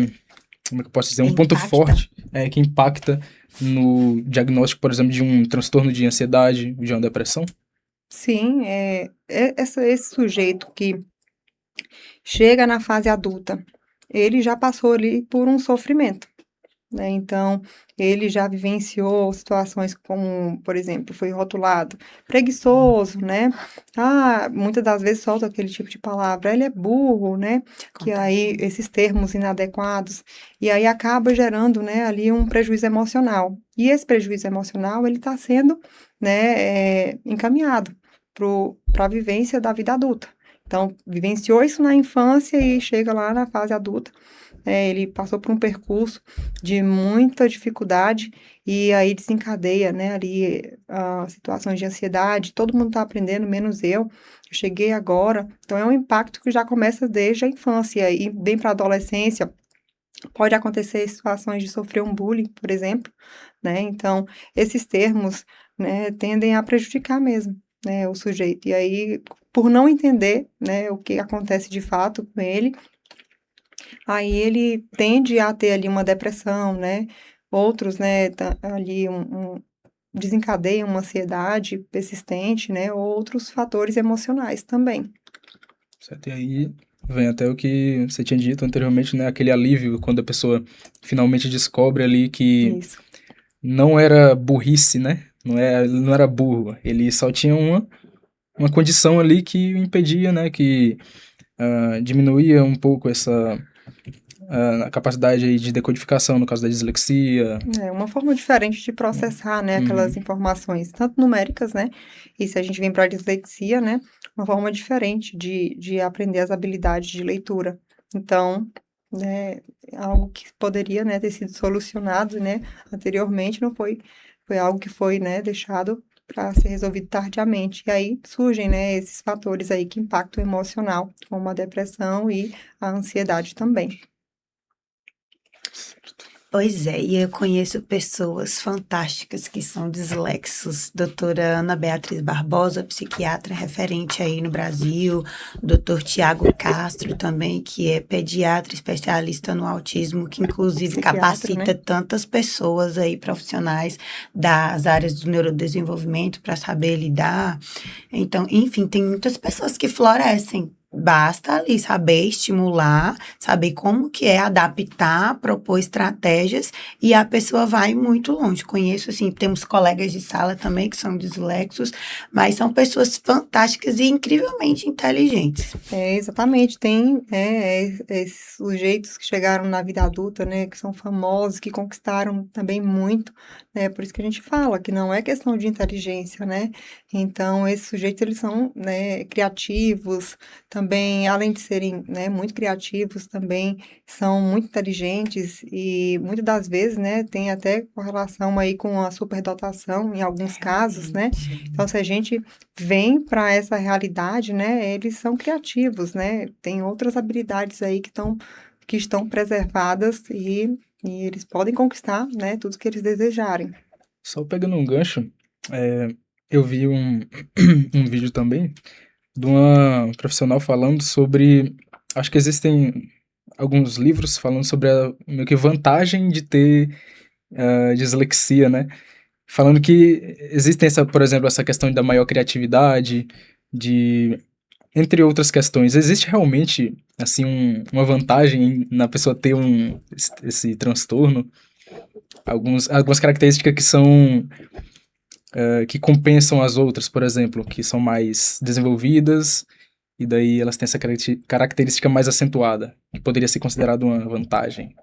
C: como é que eu posso dizer, um ponto forte, que impacta no diagnóstico, por exemplo, de um transtorno de ansiedade, de uma depressão?
B: Sim, esse sujeito que chega na fase adulta, ele já passou ali por um sofrimento, né? Então, ele já vivenciou situações como, por exemplo, foi rotulado preguiçoso, né? Muitas das vezes solta aquele tipo de palavra, ele é burro, né? Que aí, esses termos inadequados, e aí acaba gerando, né, ali um prejuízo emocional. E esse prejuízo emocional, ele está sendo, né, encaminhado para a vivência da vida adulta. Então, vivenciou isso na infância e chega lá na fase adulta, ele passou por um percurso de muita dificuldade e aí desencadeia, né, ali situações de ansiedade, todo mundo está aprendendo, menos eu cheguei agora, então é um impacto que já começa desde a infância e bem para a adolescência, pode acontecer situações de sofrer um bullying, por exemplo, né, então esses termos, né, tendem a prejudicar mesmo, né, o sujeito, e aí, por não entender, né, o que acontece de fato com ele, aí ele tende a ter ali uma depressão, né? Outros, né, ali desencadeiam uma ansiedade persistente, né? Outros fatores emocionais também.
C: Certo, e aí vem até o que você tinha dito anteriormente, né? Aquele alívio quando a pessoa finalmente descobre ali que
B: Isso.
C: não era burrice, né? Não era burro, ele só tinha uma condição ali que o impedia, né? Que diminuía um pouco a capacidade aí de decodificação, no caso da dislexia.
B: É uma forma diferente de processar, né, aquelas informações, tanto numéricas, né, e se a gente vem para a dislexia, né, uma forma diferente de aprender as habilidades de leitura. Então, né, algo que poderia, né, ter sido solucionado, né, anteriormente, não foi, foi algo que foi, né, deixado para ser resolvido tardiamente. E aí surgem, né, esses fatores aí que impactam o emocional, como a depressão e a ansiedade também.
A: Pois é, e eu conheço pessoas fantásticas que são dislexos. Doutora Ana Beatriz Barbosa, psiquiatra referente aí no Brasil. Doutor Tiago Castro também, que é pediatra especialista no autismo, que inclusive
B: Psiquiatra,
A: capacita
B: né?
A: tantas pessoas aí, profissionais das áreas do neurodesenvolvimento para saber lidar. Então, enfim, tem muitas pessoas que florescem. Basta ali saber estimular, saber como que é adaptar, propor estratégias e a pessoa vai muito longe. Conheço, assim, temos colegas de sala também que são dislexos, mas são pessoas fantásticas e incrivelmente inteligentes.
B: Exatamente, tem esses sujeitos que chegaram na vida adulta, né, que são famosos, que conquistaram também muito, né, por isso que a gente fala que não é questão de inteligência, né, então esses sujeitos, eles são, né, criativos, também, além de serem, né, muito criativos, também são muito inteligentes e muitas das vezes, né, tem até correlação aí com a superdotação em alguns casos, né, então se a gente vem para essa realidade, né, eles são criativos, né, tem outras habilidades aí que estão preservadas e eles podem conquistar, né, tudo que eles desejarem.
C: Só pegando um gancho, eu vi um vídeo também de uma profissional falando sobre. Acho que existem alguns livros falando sobre a meio que vantagem de ter dislexia, né? Falando que existem por exemplo, essa questão da maior criatividade, entre outras questões. Existe realmente assim uma vantagem na pessoa ter esse transtorno? Algumas características que são que compensam as outras, por exemplo, que são mais desenvolvidas e daí elas têm essa característica mais acentuada, que poderia ser considerada uma vantagem.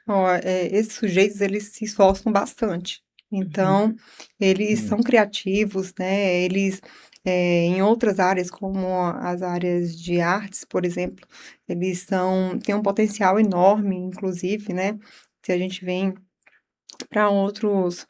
B: Ó, esses sujeitos, eles se esforçam bastante. Então, eles são criativos, né? Eles, em outras áreas, como as áreas de artes, por exemplo, têm um potencial enorme, inclusive, né? Se a gente vem para outros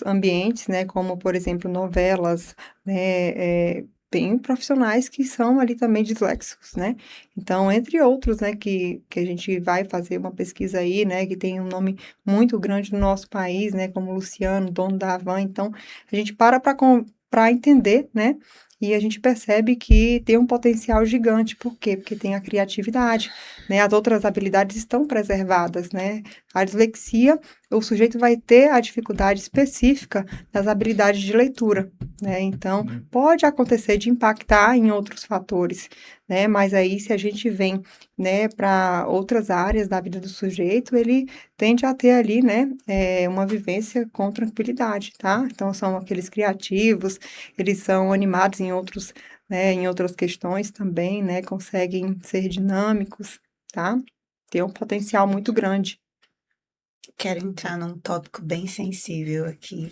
B: ambientes, né, como, por exemplo, novelas, né, tem profissionais que são ali também disléxicos, né, então, entre outros, né, que a gente vai fazer uma pesquisa aí, né, que tem um nome muito grande no nosso país, né, como Luciano, dono da Havan, então, a gente para entender, né, e a gente percebe que tem um potencial gigante, por quê? Porque tem a criatividade, né, as outras habilidades estão preservadas, né, a dislexia, o sujeito vai ter a dificuldade específica das habilidades de leitura, né? Então, pode acontecer de impactar em outros fatores, né? Mas aí, se a gente vem, né, para outras áreas da vida do sujeito, ele tende a ter ali, né, uma vivência com tranquilidade, tá? Então, são aqueles criativos, eles são animados em outros, né, em outras questões também, né? Conseguem ser dinâmicos, tá? Tem um potencial muito grande.
A: Quero entrar num tópico bem sensível aqui.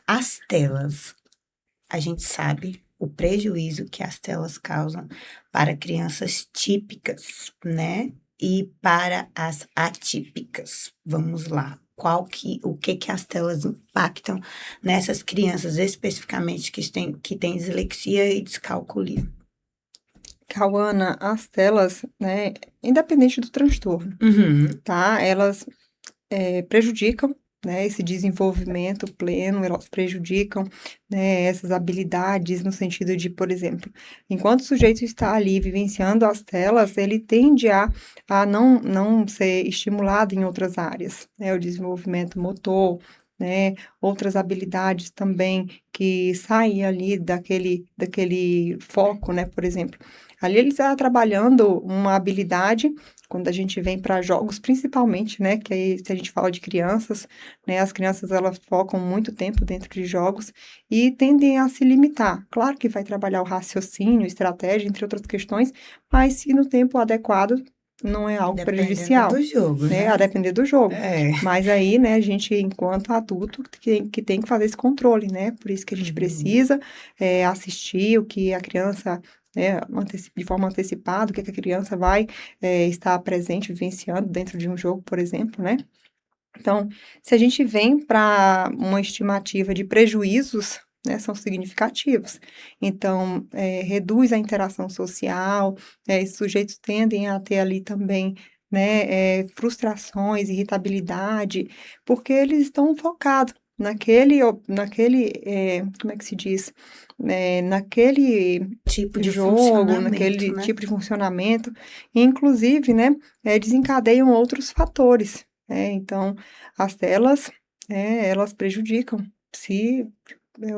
A: As telas. A gente sabe o prejuízo que as telas causam para crianças típicas, né? E para as atípicas. Vamos lá. O que as telas impactam nessas crianças especificamente que têm dislexia e descalculia?
B: Cauana, as telas, né, independente do transtorno,
A: Uhum.
B: tá? Elas prejudicam, né, esse desenvolvimento pleno, elas prejudicam, né, essas habilidades no sentido de, por exemplo, enquanto o sujeito está ali vivenciando as telas, ele tende a não ser estimulado em outras áreas, né, o desenvolvimento motor, né, outras habilidades também que saem ali daquele foco, né, por exemplo. Ali ele está trabalhando uma habilidade quando a gente vem para jogos, principalmente, né, que aí se a gente fala de crianças, né, as crianças elas focam muito tempo dentro de jogos e tendem a se limitar. Claro que vai trabalhar o raciocínio, estratégia, entre outras questões, mas se no tempo adequado, não é algo
A: Dependendo
B: prejudicial,
A: do jogo,
B: né?
A: né?
B: A depender do jogo.
A: É.
B: Mas aí, né, a gente, enquanto adulto, que tem que fazer esse controle, né? Por isso que a gente precisa assistir o que a criança, né, de forma antecipada, o que a criança vai estar presente, vivenciando dentro de um jogo, por exemplo, né? Então, se a gente vem para uma estimativa de prejuízos, né, são significativos. Então, reduz a interação social, esses sujeitos tendem a ter ali também, né, frustrações, irritabilidade, porque eles estão focados como é que se diz? Naquele
A: Tipo de
B: jogo,
A: funcionamento,
B: naquele
A: né?
B: tipo de funcionamento, e inclusive, né, desencadeiam outros fatores. Então, as telas, elas prejudicam se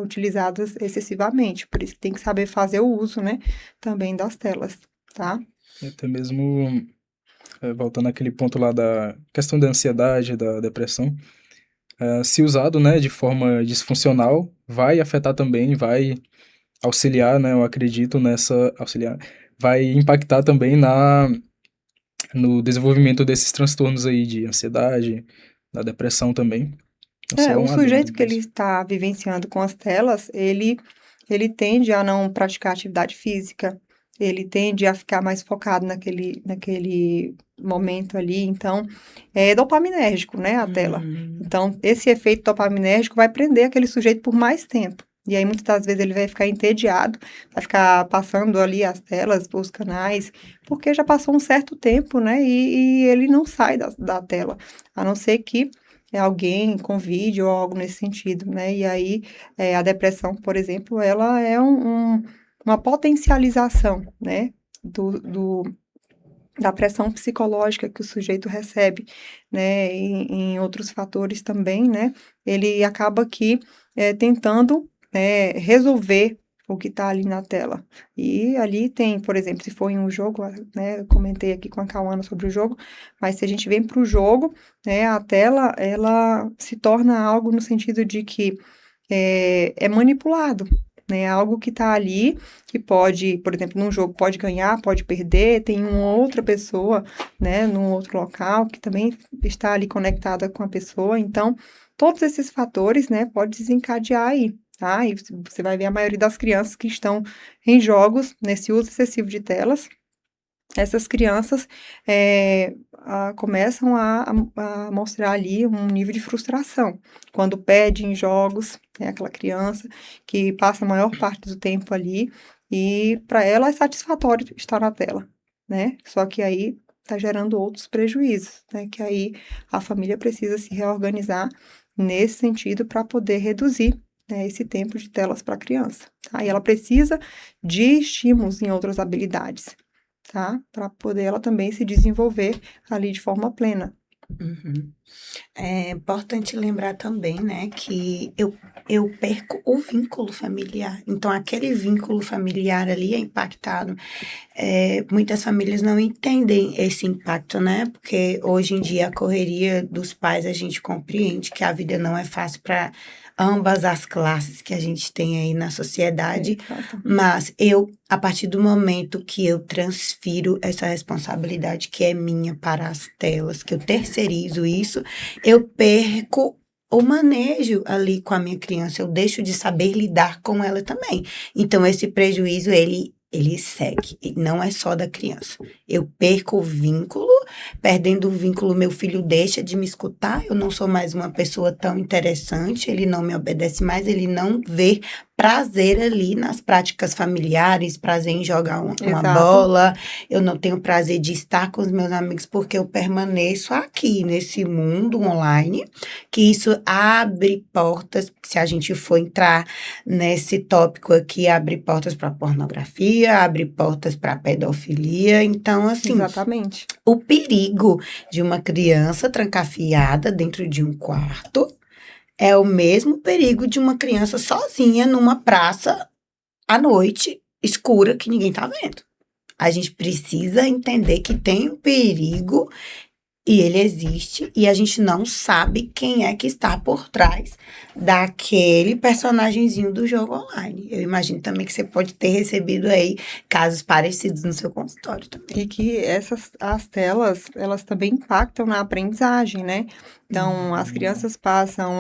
B: utilizadas excessivamente, por isso que tem que saber fazer o uso, né, também das telas, tá?
C: E até mesmo, voltando àquele ponto lá da questão da ansiedade, da depressão, se usado, né, de forma disfuncional, vai afetar também, vai auxiliar, né, eu acredito auxiliar, vai impactar também no desenvolvimento desses transtornos aí de ansiedade, da depressão também. Então, só
B: O
C: um adendo
B: sujeito que ele
C: mesmo.
B: está vivenciando com as telas, ele tende a não praticar atividade física, ele tende a ficar mais focado naquele momento ali, então, é dopaminérgico, né, a tela. Então, esse efeito dopaminérgico vai prender aquele sujeito por mais tempo. E aí, muitas das vezes, ele vai ficar entediado, vai ficar passando ali as telas, os canais, porque já passou um certo tempo, né, e ele não sai da tela, a não ser que alguém convide ou algo nesse sentido, né? E aí, a depressão, por exemplo, ela é uma potencialização, né? Da pressão psicológica que o sujeito recebe, né? Em outros fatores também, né? Ele acaba aqui tentando resolver o que está ali na tela. E ali tem, por exemplo, se for em um jogo, né? Eu comentei aqui com a Cauana sobre o jogo, mas se a gente vem para o jogo, né? A tela, ela se torna algo no sentido de que é manipulado, né? Algo que está ali, que pode, por exemplo, num jogo pode ganhar, pode perder, tem uma outra pessoa, né, num outro local que também está ali conectada com a pessoa. Então, todos esses fatores, né, pode desencadear aí, tá? E você vai ver a maioria das crianças que estão em jogos, nesse uso excessivo de telas, essas crianças começam a mostrar ali um nível de frustração. Quando perde em jogos, é aquela criança que passa a maior parte do tempo ali e para ela é satisfatório estar na tela, né? Só que aí está gerando outros prejuízos, né? Que aí a família precisa se reorganizar nesse sentido para poder reduzir, né, esse tempo de telas para a criança, tá? E ela precisa de estímulos em outras habilidades, tá? Para poder ela também se desenvolver ali de forma plena.
A: Uhum. É importante lembrar também, né, que eu perco o vínculo familiar. Então, aquele vínculo familiar ali é impactado. Muitas famílias não entendem esse impacto, né? Porque hoje em dia a correria dos pais, a gente compreende que a vida não é fácil para ambas as classes que a gente tem aí na sociedade,
B: Exato.
A: mas a partir do momento que eu transfiro essa responsabilidade que é minha para as telas, que eu terceirizo isso, eu perco o manejo ali com a minha criança, eu deixo de saber lidar com ela também. Então, esse prejuízo, ele segue, e não é só da criança. Eu perco o vínculo, perdendo o vínculo, meu filho deixa de me escutar, eu não sou mais uma pessoa tão interessante, ele não me obedece mais, ele não vê prazer ali nas práticas familiares, prazer em jogar uma
B: Exato.
A: bola, eu não tenho prazer de estar com os meus amigos porque eu permaneço aqui nesse mundo online, que isso abre portas, se a gente for entrar nesse tópico aqui, abre portas para pornografia, abre portas para pedofilia. Então, assim,
B: Exatamente.
A: o perigo de uma criança trancafiada dentro de um quarto é o mesmo perigo de uma criança sozinha numa praça à noite, escura, que ninguém tá vendo. A gente precisa entender que tem um perigo E ele existe e a gente não sabe quem é que está por trás daquele personagenzinho do jogo online. Eu imagino também que você pode ter recebido aí casos parecidos no seu consultório também.
B: E que as telas, elas também impactam na aprendizagem, né? Então, as crianças passam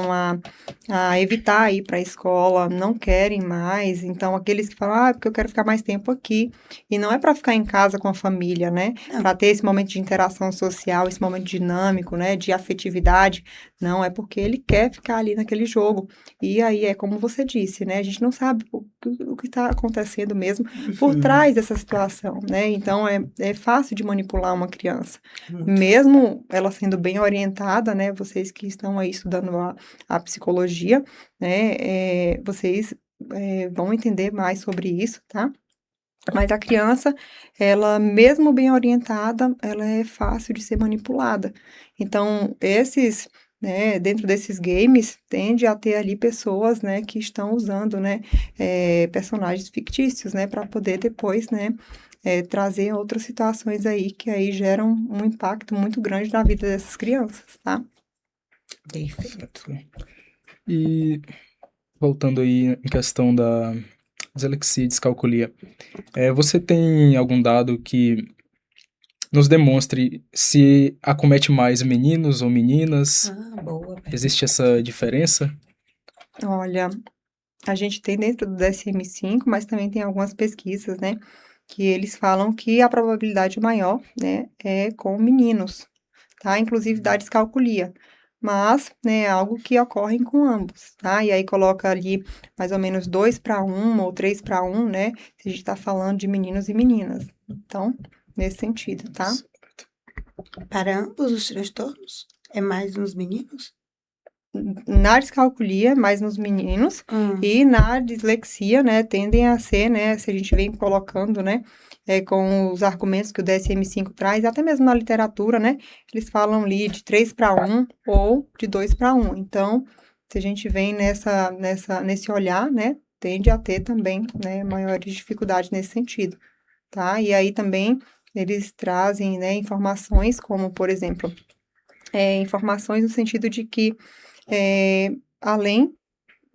B: a evitar ir para a escola, não querem mais. Então, aqueles que falam, porque eu quero ficar mais tempo aqui. E não é para ficar em casa com a família, né? Para ter esse momento de interação social, esse momento dinâmico, né? De afetividade. Não, é porque ele quer ficar ali naquele jogo. E aí, é como você disse, né? A gente não sabe o que está acontecendo mesmo por trás dessa situação, né? Então, é fácil de manipular uma criança. Mesmo ela sendo bem orientada, né? Vocês que estão aí estudando a psicologia, né? Vocês vão entender mais sobre isso, tá? Mas a criança, ela, mesmo bem orientada, ela é fácil de ser manipulada. Então, dentro desses games, tende a ter ali pessoas, né, que estão usando, né, personagens fictícios, né, para poder depois, né, trazer outras situações aí que aí geram um impacto muito grande na vida dessas crianças, tá?
A: Perfeito.
C: E voltando aí em questão da dislexia e descalculia, você tem algum dado que nos demonstre se acomete mais meninos ou meninas?
A: Boa.
C: Existe essa diferença?
B: Olha, a gente tem dentro do DSM-5, mas também tem algumas pesquisas, né, que eles falam que a probabilidade maior, né, é com meninos, tá? Inclusive da descalculia. Mas, né, é algo que ocorre com ambos, tá? E aí coloca ali mais ou menos 2-1 ou 3-1, né? Se a gente tá falando de meninos e meninas. Então, nesse sentido, tá?
A: Para ambos os transtornos? É mais nos meninos?
B: Na descalculia, mais nos meninos, e na dislexia, né, tendem a ser, né, se a gente vem colocando, né, com os argumentos que o DSM-5 traz, até mesmo na literatura, né, eles falam ali de 3-1 ou de 2-1. Então, se a gente vem nesse olhar, né, tende a ter também, né, maiores dificuldades nesse sentido, tá? E aí também eles trazem, né, informações como, por exemplo, informações no sentido de que além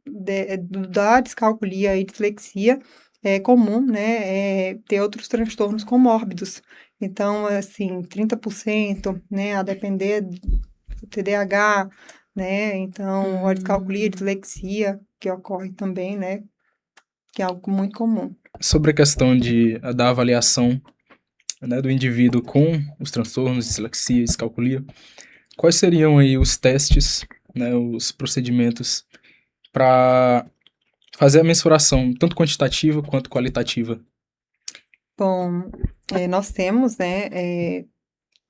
B: da descalculia e dislexia, é comum, né, ter outros transtornos comórbidos. Então, assim, 30%, né, a depender do TDAH, né, então, a descalculia e dislexia, que ocorre também, né, que é algo muito comum.
C: Sobre a questão da avaliação, né, do indivíduo com os transtornos, dislexia e descalculia, quais seriam aí os testes, né, os procedimentos para fazer a mensuração, tanto quantitativa quanto qualitativa?
B: Bom, nós temos, né,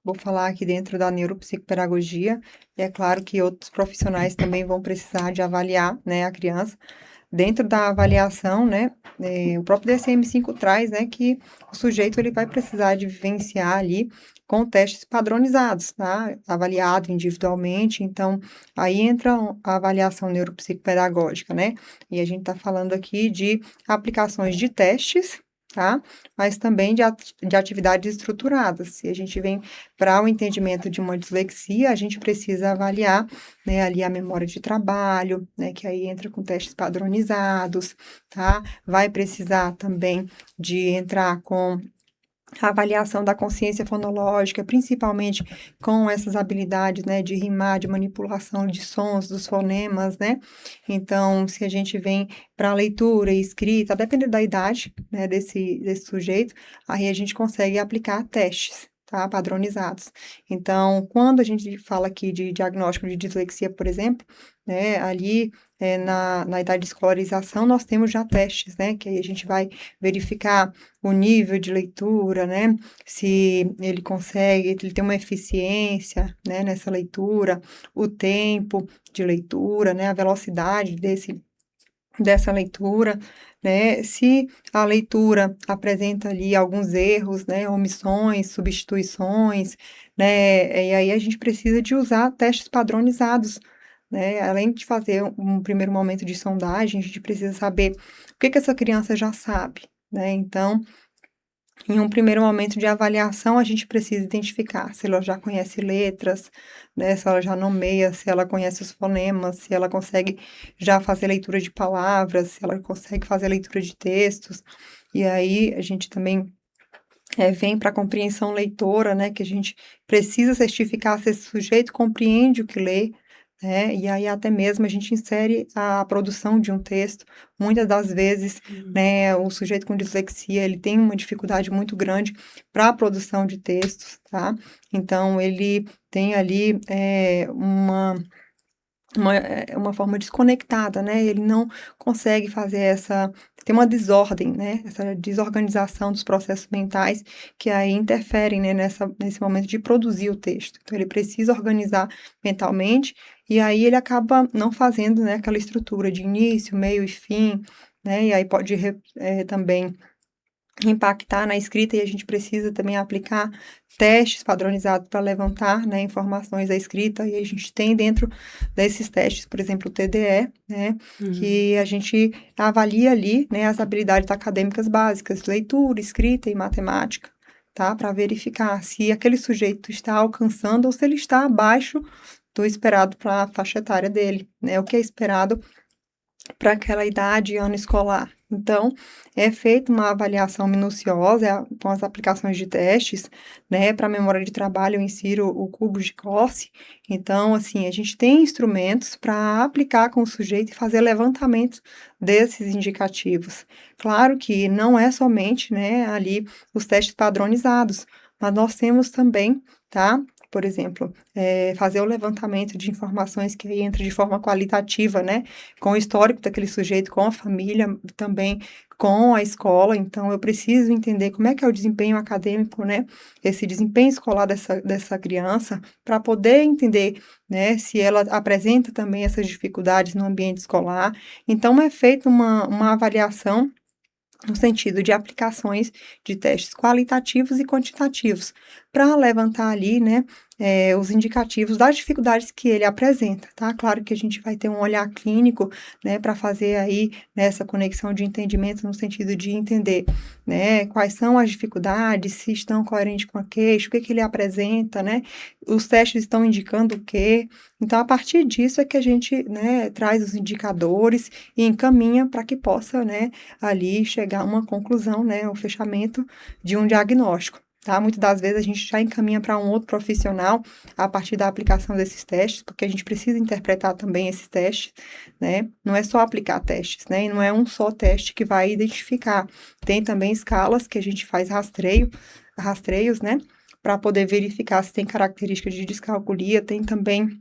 B: vou falar aqui dentro da neuropsicopedagogia, e é claro que outros profissionais também vão precisar de avaliar, né, a criança. Dentro da avaliação, né, o próprio DSM-5 traz, né, que o sujeito ele vai precisar de vivenciar ali com testes padronizados, tá? Avaliado individualmente, então aí entra a avaliação neuropsicopedagógica, né? E a gente está falando aqui de aplicações de testes, tá? Mas também de atividades estruturadas. Se a gente vem para o entendimento de uma dislexia, a gente precisa avaliar, né, ali a memória de trabalho, né, que aí entra com testes padronizados, tá? Vai precisar também de entrar com a avaliação da consciência fonológica, principalmente com essas habilidades, né, de rimar, de manipulação de sons, dos fonemas, né? Então, se a gente vem para a leitura e escrita, dependendo da idade, né, desse sujeito, aí a gente consegue aplicar testes, tá? Padronizados. Então, quando a gente fala aqui de diagnóstico de dislexia, por exemplo, né, ali na idade de escolarização, nós temos já testes, né, que aí a gente vai verificar o nível de leitura, né, se ele consegue, ele tem uma eficiência, né, nessa leitura, o tempo de leitura, né, a velocidade dessa leitura, né, se a leitura apresenta ali alguns erros, né, omissões, substituições, né, e aí a gente precisa de usar testes padronizados, né, além de fazer um primeiro momento de sondagem, a gente precisa saber o que essa criança já sabe, né, então Em um primeiro momento de avaliação, a gente precisa identificar se ela já conhece letras, né, se ela já nomeia, se ela conhece os fonemas, se ela consegue já fazer leitura de palavras, se ela consegue fazer leitura de textos. E aí a gente também vem para a compreensão leitora, né, que a gente precisa certificar se esse sujeito compreende o que lê, né, e aí até mesmo a gente insere a produção de um texto. Muitas das vezes, né, o sujeito com dislexia, ele tem uma dificuldade muito grande para a produção de textos, tá? Então, ele tem ali uma forma desconectada, né? Ele não consegue fazer tem uma desordem, né? Essa desorganização dos processos mentais que aí interferem, né, nesse momento de produzir o texto. Então, ele precisa organizar mentalmente e aí ele acaba não fazendo, né, aquela estrutura de início, meio e fim, né? E aí pode também impactar na escrita e a gente precisa também aplicar testes padronizados para levantar, né, informações da escrita, e a gente tem dentro desses testes, por exemplo, o TDE, né, que a gente avalia ali, né, as habilidades acadêmicas básicas, leitura, escrita e matemática, tá, para verificar se aquele sujeito está alcançando ou se ele está abaixo do esperado para a faixa etária dele, né, o que é esperado para aquela idade e ano escolar. Então, é feita uma avaliação minuciosa com as aplicações de testes, né? Para a memória de trabalho, eu insiro o cubo de Corse. Então, assim, a gente tem instrumentos para aplicar com o sujeito e fazer levantamento desses indicativos. Claro que não é somente, né, ali os testes padronizados, mas nós temos também, tá? Por exemplo, fazer o levantamento de informações que aí entra de forma qualitativa, né? Com o histórico daquele sujeito, com a família, também com a escola. Então, eu preciso entender como é que é o desempenho acadêmico, né? Esse desempenho escolar dessa criança, para poder entender, né, se ela apresenta também essas dificuldades no ambiente escolar. Então, é feita uma avaliação no sentido de aplicações de testes qualitativos e quantitativos, para levantar ali, né, os indicativos das dificuldades que ele apresenta, tá? Claro que a gente vai ter um olhar clínico, né, para fazer aí nessa conexão de entendimento no sentido de entender, né, quais são as dificuldades, se estão coerentes com a queixa, o que ele apresenta, né, os testes estão indicando o quê. Então, a partir disso é que a gente, né, traz os indicadores e encaminha para que possa, né, ali chegar a uma conclusão, né, o fechamento de um diagnóstico, tá? Muitas das vezes a gente já encaminha para um outro profissional a partir da aplicação desses testes, porque a gente precisa interpretar também esses testes, né? Não é só aplicar testes, né? E não é um só teste que vai identificar. Tem também escalas que a gente faz rastreios, né? Para poder verificar se tem características de descalculia, tem também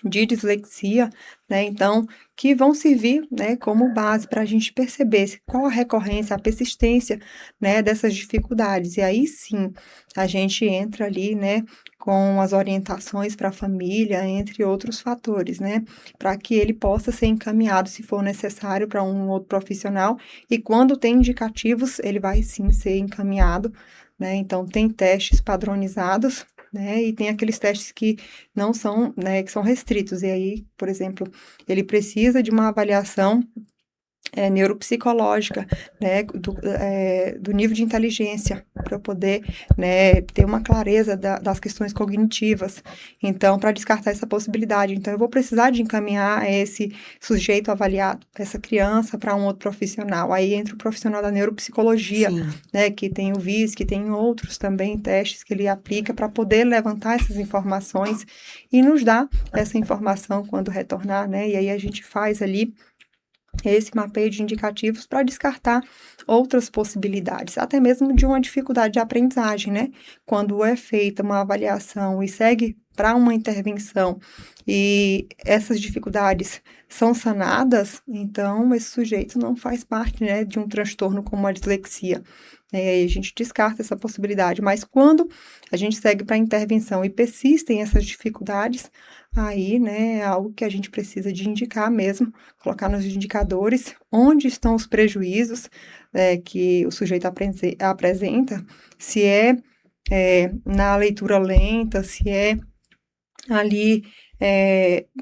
B: de dislexia, né? Então, que vão servir, né, como base para a gente perceber qual a recorrência, a persistência, né, dessas dificuldades. E aí sim, a gente entra ali, né, com as orientações para a família, entre outros fatores, né, para que ele possa ser encaminhado, se for necessário, para um outro profissional. E quando tem indicativos, ele vai sim ser encaminhado, né? Então, tem testes padronizados, né, e tem aqueles testes que não são, né, que são restritos. E aí, por exemplo, ele precisa de uma avaliação neuropsicológica, né, do nível de inteligência, para eu poder, né, ter uma clareza das questões cognitivas. Então, para descartar essa possibilidade, então eu vou precisar de encaminhar esse sujeito avaliado, essa criança, para um outro profissional. Aí entra o profissional da neuropsicologia, né, que tem o VIS, que tem outros também testes que ele aplica para poder levantar essas informações e nos dar essa informação quando retornar, né, e aí a gente faz ali esse mapeio de indicativos para descartar outras possibilidades, até mesmo de uma dificuldade de aprendizagem, né? Quando é feita uma avaliação e segue para uma intervenção e essas dificuldades são sanadas, então esse sujeito não faz parte, né, de um transtorno como a dislexia. A gente descarta essa possibilidade, mas quando a gente segue para a intervenção e persistem essas dificuldades, aí, né, é algo que a gente precisa de indicar mesmo, colocar nos indicadores onde estão os prejuízos que o sujeito apresenta, se na leitura lenta, se ali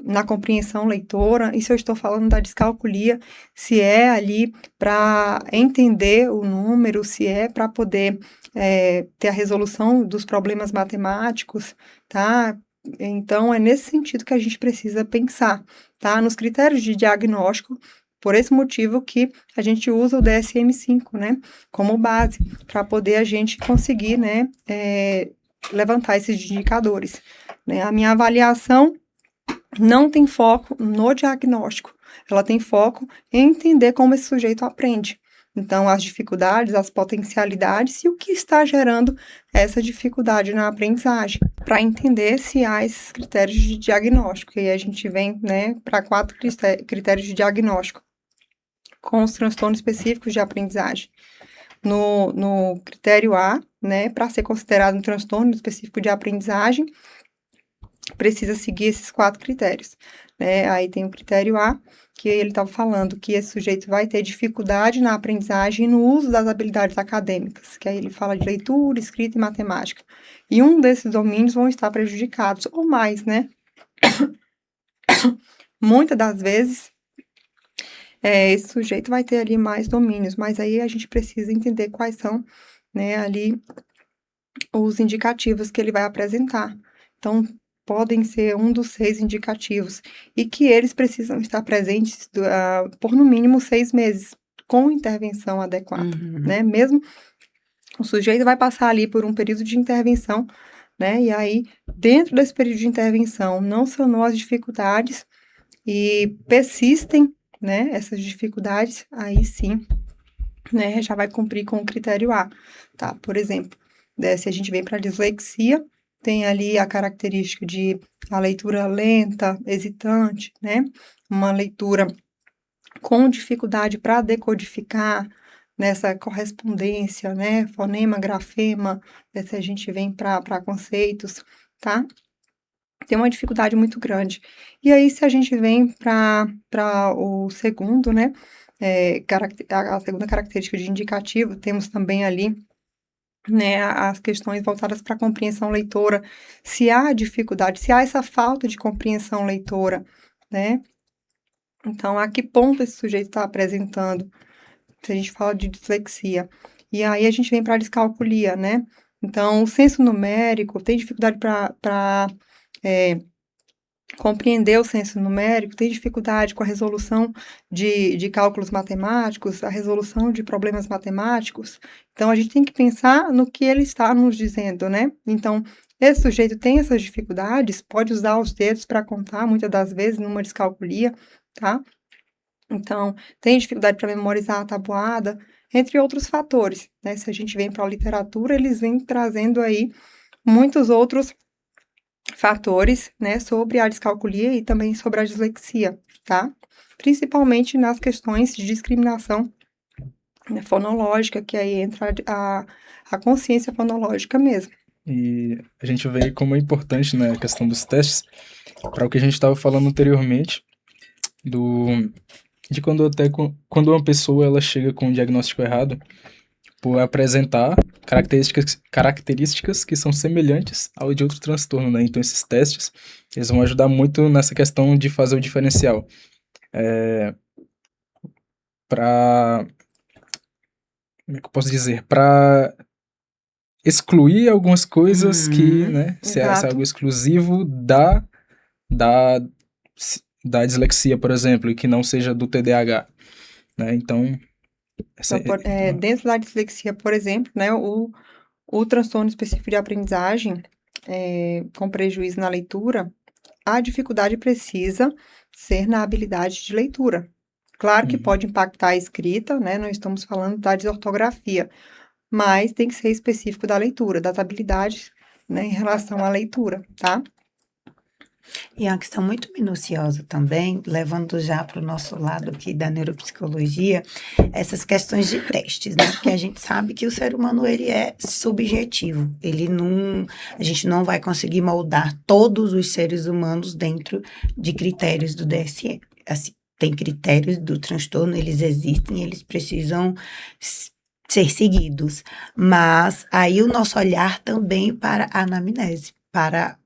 B: na compreensão leitora, e se eu estou falando da descalculia, se é ali para entender o número, se é para poder ter a resolução dos problemas matemáticos, tá? Então, é nesse sentido que a gente precisa pensar, tá? Nos critérios de diagnóstico, por esse motivo que a gente usa o DSM-5, né, como base, para poder a gente conseguir, né, levantar esses indicadores. Né? A minha avaliação não tem foco no diagnóstico, ela tem foco em entender como esse sujeito aprende. Então, as dificuldades, as potencialidades e o que está gerando essa dificuldade na aprendizagem, para entender se há esses critérios de diagnóstico. E aí a gente vem, né, para 4 critérios de diagnóstico, com os transtornos específicos de aprendizagem. No critério A, né, para ser considerado um transtorno específico de aprendizagem, precisa seguir esses 4 critérios, né? Aí tem o critério A, que ele estava falando que esse sujeito vai ter dificuldade na aprendizagem e no uso das habilidades acadêmicas, que aí ele fala de leitura, escrita e matemática. E um desses domínios vão estar prejudicados, ou mais, né? Muitas das vezes, esse sujeito vai ter ali mais domínios, mas aí a gente precisa entender quais são, né, ali os indicativos que ele vai apresentar. Então, podem ser um dos 6 indicativos, e que eles precisam estar presentes por no mínimo 6 meses, com intervenção adequada, né? Mesmo o sujeito vai passar ali por um período de intervenção, né? E aí, dentro desse período de intervenção, não sanou as dificuldades e persistem, né, essas dificuldades, aí sim, né, já vai cumprir com o critério A, tá? Por exemplo, se a gente vem para a dislexia, tem ali a característica de a leitura lenta, hesitante, né? Uma leitura com dificuldade para decodificar nessa correspondência, né? Fonema, grafema, se a gente vem para conceitos, tá? Tem uma dificuldade muito grande. E aí, se a gente vem para o segundo, né? A segunda característica de indicativo, temos também ali, né, as questões voltadas para a compreensão leitora, se há dificuldade, se há essa falta de compreensão leitora, né? Então, a que ponto esse sujeito está apresentando, se a gente fala de dislexia. E aí a gente vem para a descalculia, né? Então, o senso numérico tem dificuldade para compreender o senso numérico, tem dificuldade com a resolução de cálculos matemáticos, a resolução de problemas matemáticos. Então, a gente tem que pensar no que ele está nos dizendo, né? Então, esse sujeito tem essas dificuldades, pode usar os dedos para contar, muitas das vezes, numa descalculia, tá? Então, tem dificuldade para memorizar a tabuada, entre outros fatores, né? Se a gente vem para a literatura, eles vêm trazendo aí muitos outros fatores, né, sobre a descalculia e também sobre a dislexia, tá? Principalmente nas questões de discriminação, né, fonológica, que aí entra a consciência fonológica mesmo.
C: E a gente vê como é importante, né, a questão dos testes, para o que a gente estava falando anteriormente, de quando uma pessoa ela chega com um diagnóstico errado, por apresentar características que são semelhantes ao de outro transtorno, né? Então, esses testes, eles vão ajudar muito nessa questão de fazer o diferencial. Como é que eu posso dizer? Para excluir algumas coisas que, né? Se é algo exclusivo da dislexia, por exemplo, e que não seja do TDAH, né? Então,
B: dentro da dislexia, por exemplo, né, o transtorno específico de aprendizagem, com prejuízo na leitura, a dificuldade precisa ser na habilidade de leitura. Claro que pode impactar a escrita, né, não estamos falando da desortografia, mas tem que ser específico da leitura, das habilidades, né, em relação à leitura, tá?
A: E é uma questão muito minuciosa também, levando já para o nosso lado aqui da neuropsicologia, essas questões de testes, né? Porque a gente sabe que o ser humano, ele é subjetivo. A gente não vai conseguir moldar todos os seres humanos dentro de critérios do DSM. Assim, tem critérios do transtorno, eles existem, eles precisam ser seguidos. Mas aí o nosso olhar também para a anamnese, para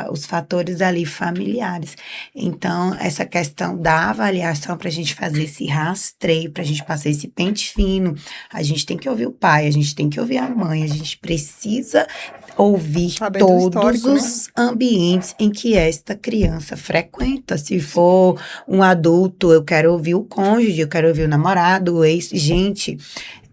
A: os fatores ali familiares. Então, essa questão da avaliação para a gente fazer esse rastreio, para a gente passar esse pente fino, a gente tem que ouvir o pai, a gente tem que ouvir a mãe, a gente precisa ouvir
B: Saber do
A: todos
B: histórico, né?
A: os ambientes em que esta criança frequenta. Se for um adulto, eu quero ouvir o cônjuge, eu quero ouvir o namorado, o ex. Gente,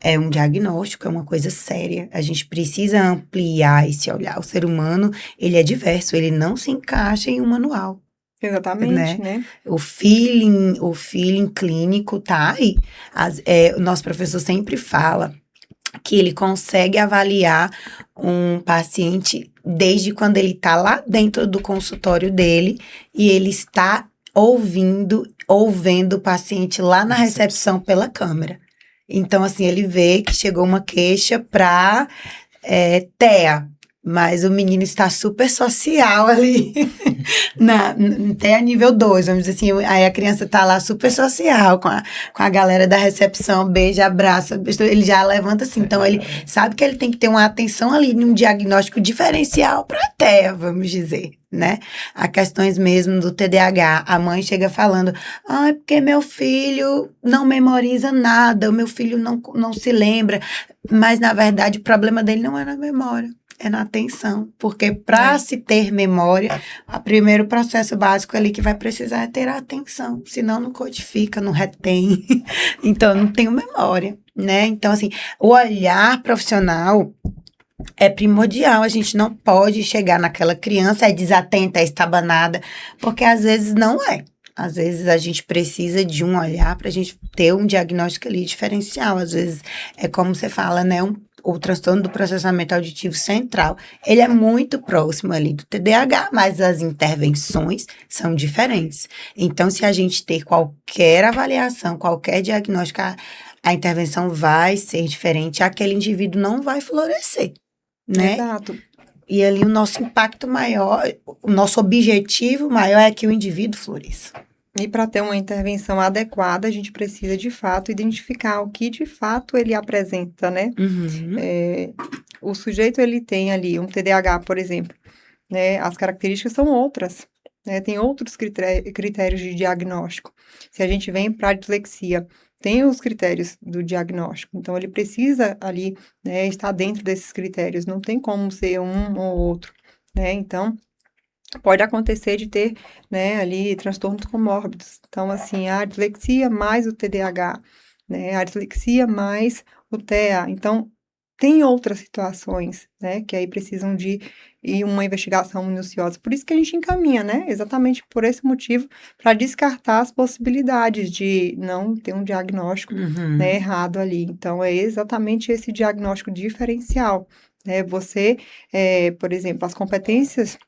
A: é um diagnóstico, é uma coisa séria. A gente precisa ampliar esse olhar. O ser humano, ele é diverso, ele não se encaixa em um manual,
B: Exatamente, né?
A: o feeling clínico tá aí. O nosso professor sempre fala que ele consegue avaliar um paciente desde quando ele está lá dentro do consultório dele e ele está ouvendo o paciente lá na recepção pela câmera. Então, assim, ele vê que chegou uma queixa para TEA, mas o menino está super social ali, até a nível 2, vamos dizer assim, aí a criança está lá super social com a galera da recepção, beija, abraça, ele já levanta assim, então ele sabe que ele tem que ter uma atenção ali, num diagnóstico diferencial para a TEA, vamos dizer, né? Há questões mesmo do TDAH, a mãe chega falando, porque meu filho não memoriza nada, o meu filho não se lembra, mas na verdade o problema dele não é na memória. É na atenção, porque para se ter memória, o primeiro processo básico ali que vai precisar é ter a atenção, senão não codifica, não retém, então não tenho memória, né? Então, assim, o olhar profissional é primordial, a gente não pode chegar naquela criança, é desatenta, é estabanada, porque às vezes não é. Às vezes a gente precisa de um olhar para a gente ter um diagnóstico ali diferencial, às vezes é como você fala, né, o transtorno do processamento auditivo central, ele é muito próximo ali do TDAH, mas as intervenções são diferentes. Então, se a gente ter qualquer avaliação, qualquer diagnóstico, a intervenção vai ser diferente, aquele indivíduo não vai florescer, né?
B: Exato.
A: E ali o nosso impacto maior, o nosso objetivo maior é que o indivíduo floresça.
B: E para ter uma intervenção adequada, a gente precisa, de fato, identificar o que, de fato, ele apresenta, né? O sujeito, ele tem ali um TDAH, por exemplo, né? As características são outras, né? Tem outros critérios de diagnóstico. Se a gente vem para a dislexia, tem os critérios do diagnóstico. Então, ele precisa ali, né, estar dentro desses critérios. Não tem como ser um ou outro, né? Então, pode acontecer de ter, né, ali transtornos comórbidos. Então, assim, a dislexia mais o TDAH, né, a dislexia mais o TEA. Então, tem outras situações, né, que aí precisam de uma investigação minuciosa. Por isso que a gente encaminha, né, exatamente por esse motivo, para descartar as possibilidades de não ter um diagnóstico, né, errado ali. Então, é exatamente esse diagnóstico diferencial, né, você, por exemplo, as competências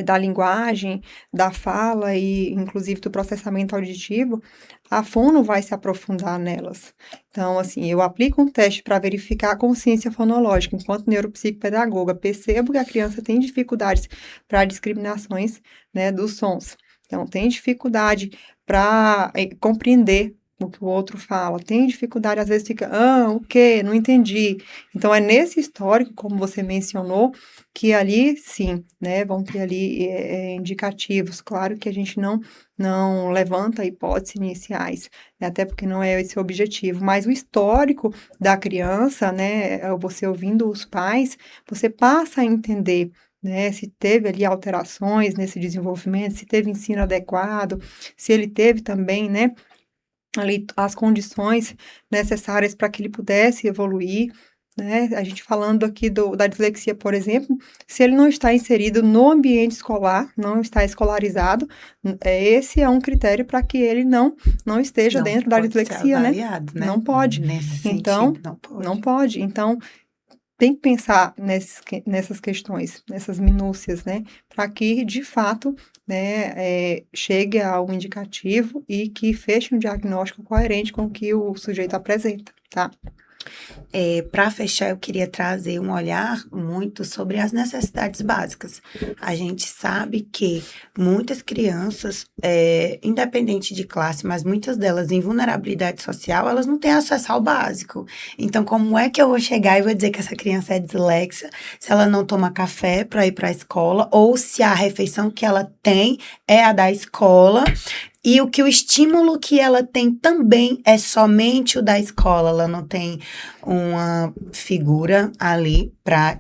B: da linguagem, da fala e, inclusive, do processamento auditivo, a fono vai se aprofundar nelas. Então, assim, eu aplico um teste para verificar a consciência fonológica. Enquanto neuropsicopedagoga, percebo que a criança tem dificuldades para discriminações, né, dos sons. Então, tem dificuldade para compreender o que o outro fala, tem dificuldade, às vezes fica, o quê? Não entendi. Então, é nesse histórico, como você mencionou, que ali, sim, né, vão ter ali indicativos. Claro que a gente não levanta hipóteses iniciais, né, até porque não é esse o objetivo, mas o histórico da criança, né, você ouvindo os pais, você passa a entender, né, se teve ali alterações nesse desenvolvimento, se teve ensino adequado, se ele teve também, né, ali as condições necessárias para que ele pudesse evoluir, né? A gente falando aqui da dislexia, por exemplo, se ele não está inserido no ambiente escolar, não está escolarizado, esse é um critério para que ele não esteja dentro da dislexia, né? Não pode.
A: Nesse
B: então,
A: sentido,
B: não pode. Então, tem que pensar nessas questões, nessas minúcias, né? Para que, de fato, né, chegue a um indicativo e que feche um diagnóstico coerente com o que o sujeito apresenta, tá?
A: Para fechar, eu queria trazer um olhar muito sobre as necessidades básicas. A gente sabe que muitas crianças, independente de classe, mas muitas delas em vulnerabilidade social, elas não têm acesso ao básico. Então, como é que eu vou chegar e vou dizer que essa criança é dislexa se ela não toma café para ir para a escola, ou se a refeição que ela tem é a da escola? E o estímulo que ela tem também é somente o da escola, ela não tem uma figura ali para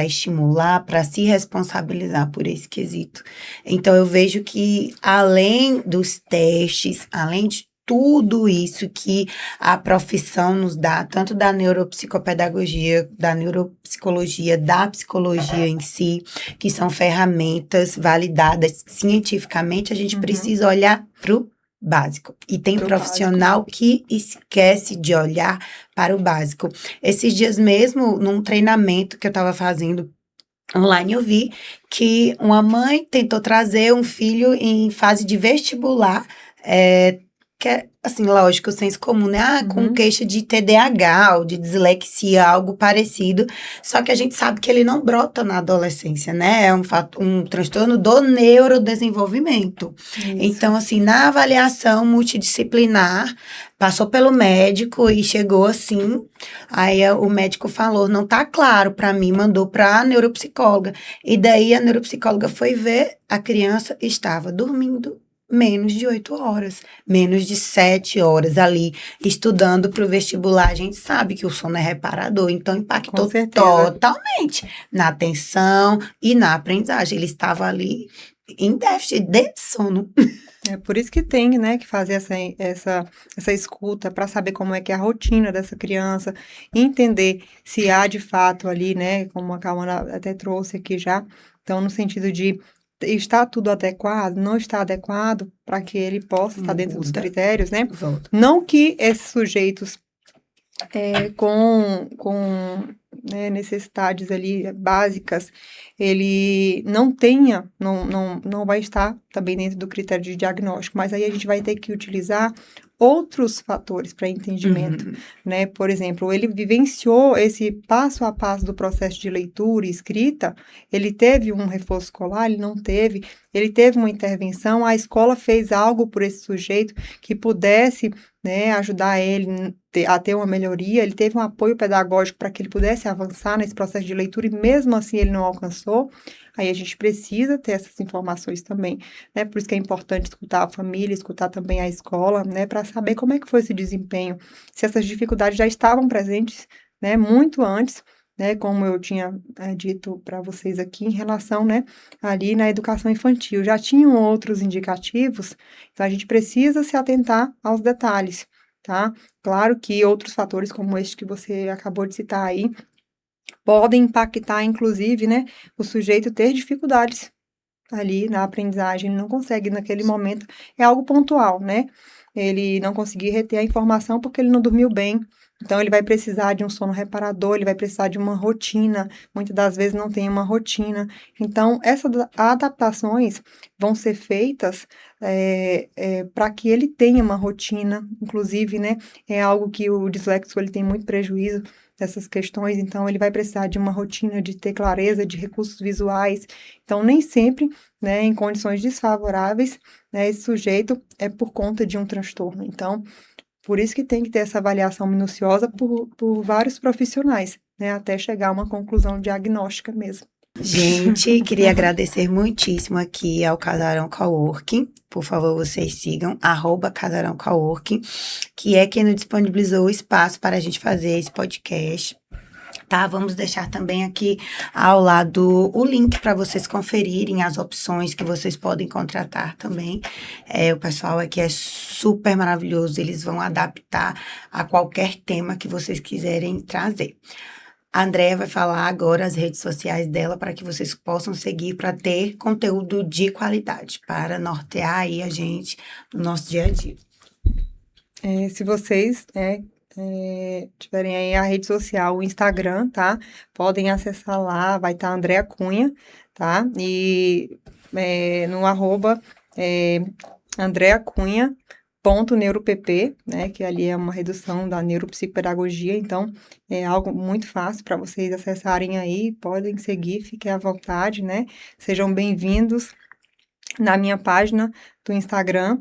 A: estimular, para se responsabilizar por esse quesito. Então, eu vejo que, além dos testes, além de tudo isso que a profissão nos dá, tanto da neuropsicopedagogia, da neuropsicologia, da psicologia em si, que são ferramentas validadas cientificamente, a gente precisa olhar para o básico. E tem profissional que esquece de olhar para o básico. Esses dias mesmo, num treinamento que eu estava fazendo online, eu vi que uma mãe tentou trazer um filho em fase de vestibular, que é, assim, lógico, o senso comum, né? Com queixa de TDAH ou de dislexia, algo parecido. Só que a gente sabe que ele não brota na adolescência, né? É um transtorno do neurodesenvolvimento.
B: Isso.
A: Então, assim, na avaliação multidisciplinar, passou pelo médico e chegou assim. Aí o médico falou: não tá claro para mim, mandou para a neuropsicóloga. E daí a neuropsicóloga foi ver, a criança estava dormindo menos de 8 horas, menos de 7 horas ali, estudando para o vestibular. A gente sabe que o sono é reparador, então impactou totalmente na atenção e na aprendizagem. Ele estava ali em déficit de sono.
B: É por isso que tem, né, que fazer essa escuta para saber como é que é a rotina dessa criança, entender se há de fato ali, né, como a Cauana até trouxe aqui já, então no sentido de está tudo adequado, não está adequado, para que ele possa estar dentro dos critérios, né? Não que esses sujeitos com né, necessidades ali básicas, ele não tenha, não vai estar também dentro do critério de diagnóstico, mas aí a gente vai ter que utilizar outros fatores para entendimento, né? Por exemplo, ele vivenciou esse passo a passo do processo de leitura e escrita, ele teve um reforço escolar, ele não teve, ele teve uma intervenção, a escola fez algo por esse sujeito que pudesse, né, ajudar ele a ter uma melhoria, ele teve um apoio pedagógico para que ele pudesse avançar nesse processo de leitura e mesmo assim ele não alcançou. Aí a gente precisa ter essas informações também, né? Por isso que é importante escutar a família, escutar também a escola, né? Para saber como é que foi esse desempenho, se essas dificuldades já estavam presentes, né? Muito antes, né? Como eu tinha dito para vocês aqui, em relação, né? Ali na educação infantil, já tinham outros indicativos, então a gente precisa se atentar aos detalhes, tá? Claro que outros fatores, como este que você acabou de citar aí, podem impactar, inclusive, né, o sujeito ter dificuldades ali na aprendizagem, ele não consegue naquele momento, é algo pontual, né? Ele não conseguir reter a informação porque ele não dormiu bem, então ele vai precisar de um sono reparador, ele vai precisar de uma rotina, muitas das vezes não tem uma rotina. Então, essas adaptações vão ser feitas para que ele tenha uma rotina, inclusive, né, é algo que o disléxico ele tem muito prejuízo dessas questões, então ele vai precisar de uma rotina de ter clareza de recursos visuais, então nem sempre, né, em condições desfavoráveis, né, esse sujeito é por conta de um transtorno, então por isso que tem que ter essa avaliação minuciosa por vários profissionais, né, até chegar a uma conclusão diagnóstica mesmo.
A: Gente, queria agradecer muitíssimo aqui ao Casarão Coworking. Por favor, vocês sigam, @Casarão Coworking, que é quem nos disponibilizou o espaço para a gente fazer esse podcast. Tá, vamos deixar também aqui ao lado o link para vocês conferirem as opções que vocês podem contratar também. O pessoal aqui é super maravilhoso, eles vão adaptar a qualquer tema que vocês quiserem trazer. A Andréia vai falar agora as redes sociais dela para que vocês possam seguir para ter conteúdo de qualidade, para nortear aí a gente no nosso dia a dia.
B: Se vocês tiverem aí a rede social, o Instagram, tá? Podem acessar lá, vai estar Andréa Cunha, tá? E no @ Andréa Cunha .neuropp, né, que ali é uma redução da neuropsicopedagogia, então é algo muito fácil para vocês acessarem aí, podem seguir, fiquem à vontade, né, sejam bem-vindos na minha página do Instagram.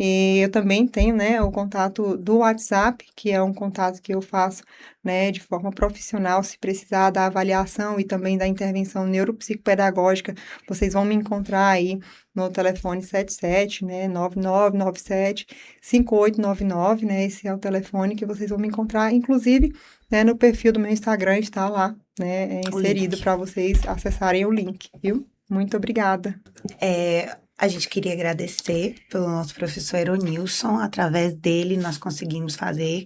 B: E eu também tenho, né, o contato do WhatsApp, que é um contato que eu faço, né, de forma profissional, se precisar da avaliação e também da intervenção neuropsicopedagógica, vocês vão me encontrar aí no telefone 77, né, 9997-5899, né, esse é o telefone que vocês vão me encontrar, inclusive, né, no perfil do meu Instagram está lá, né, inserido para vocês acessarem o link, viu? Muito obrigada.
A: A gente queria agradecer pelo nosso professor Eronilson. Através dele, nós conseguimos fazer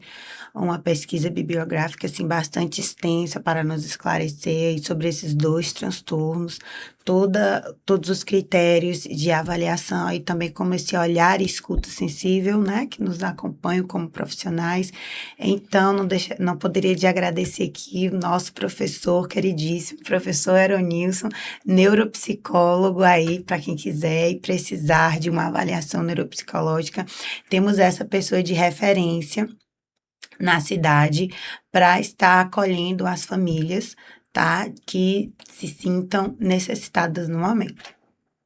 A: uma pesquisa bibliográfica assim, bastante extensa para nos esclarecer sobre esses 2 transtornos, todos os critérios de avaliação e também como esse olhar e escuta sensível, né, que nos acompanham como profissionais. Então, não poderia de agradecer aqui o nosso professor queridíssimo, professor Eronilson, neuropsicólogo aí, para quem quiser e precisar de uma avaliação neuropsicológica. Temos essa pessoa de referência na cidade para estar acolhendo as famílias, tá? Que se sintam necessitadas no momento.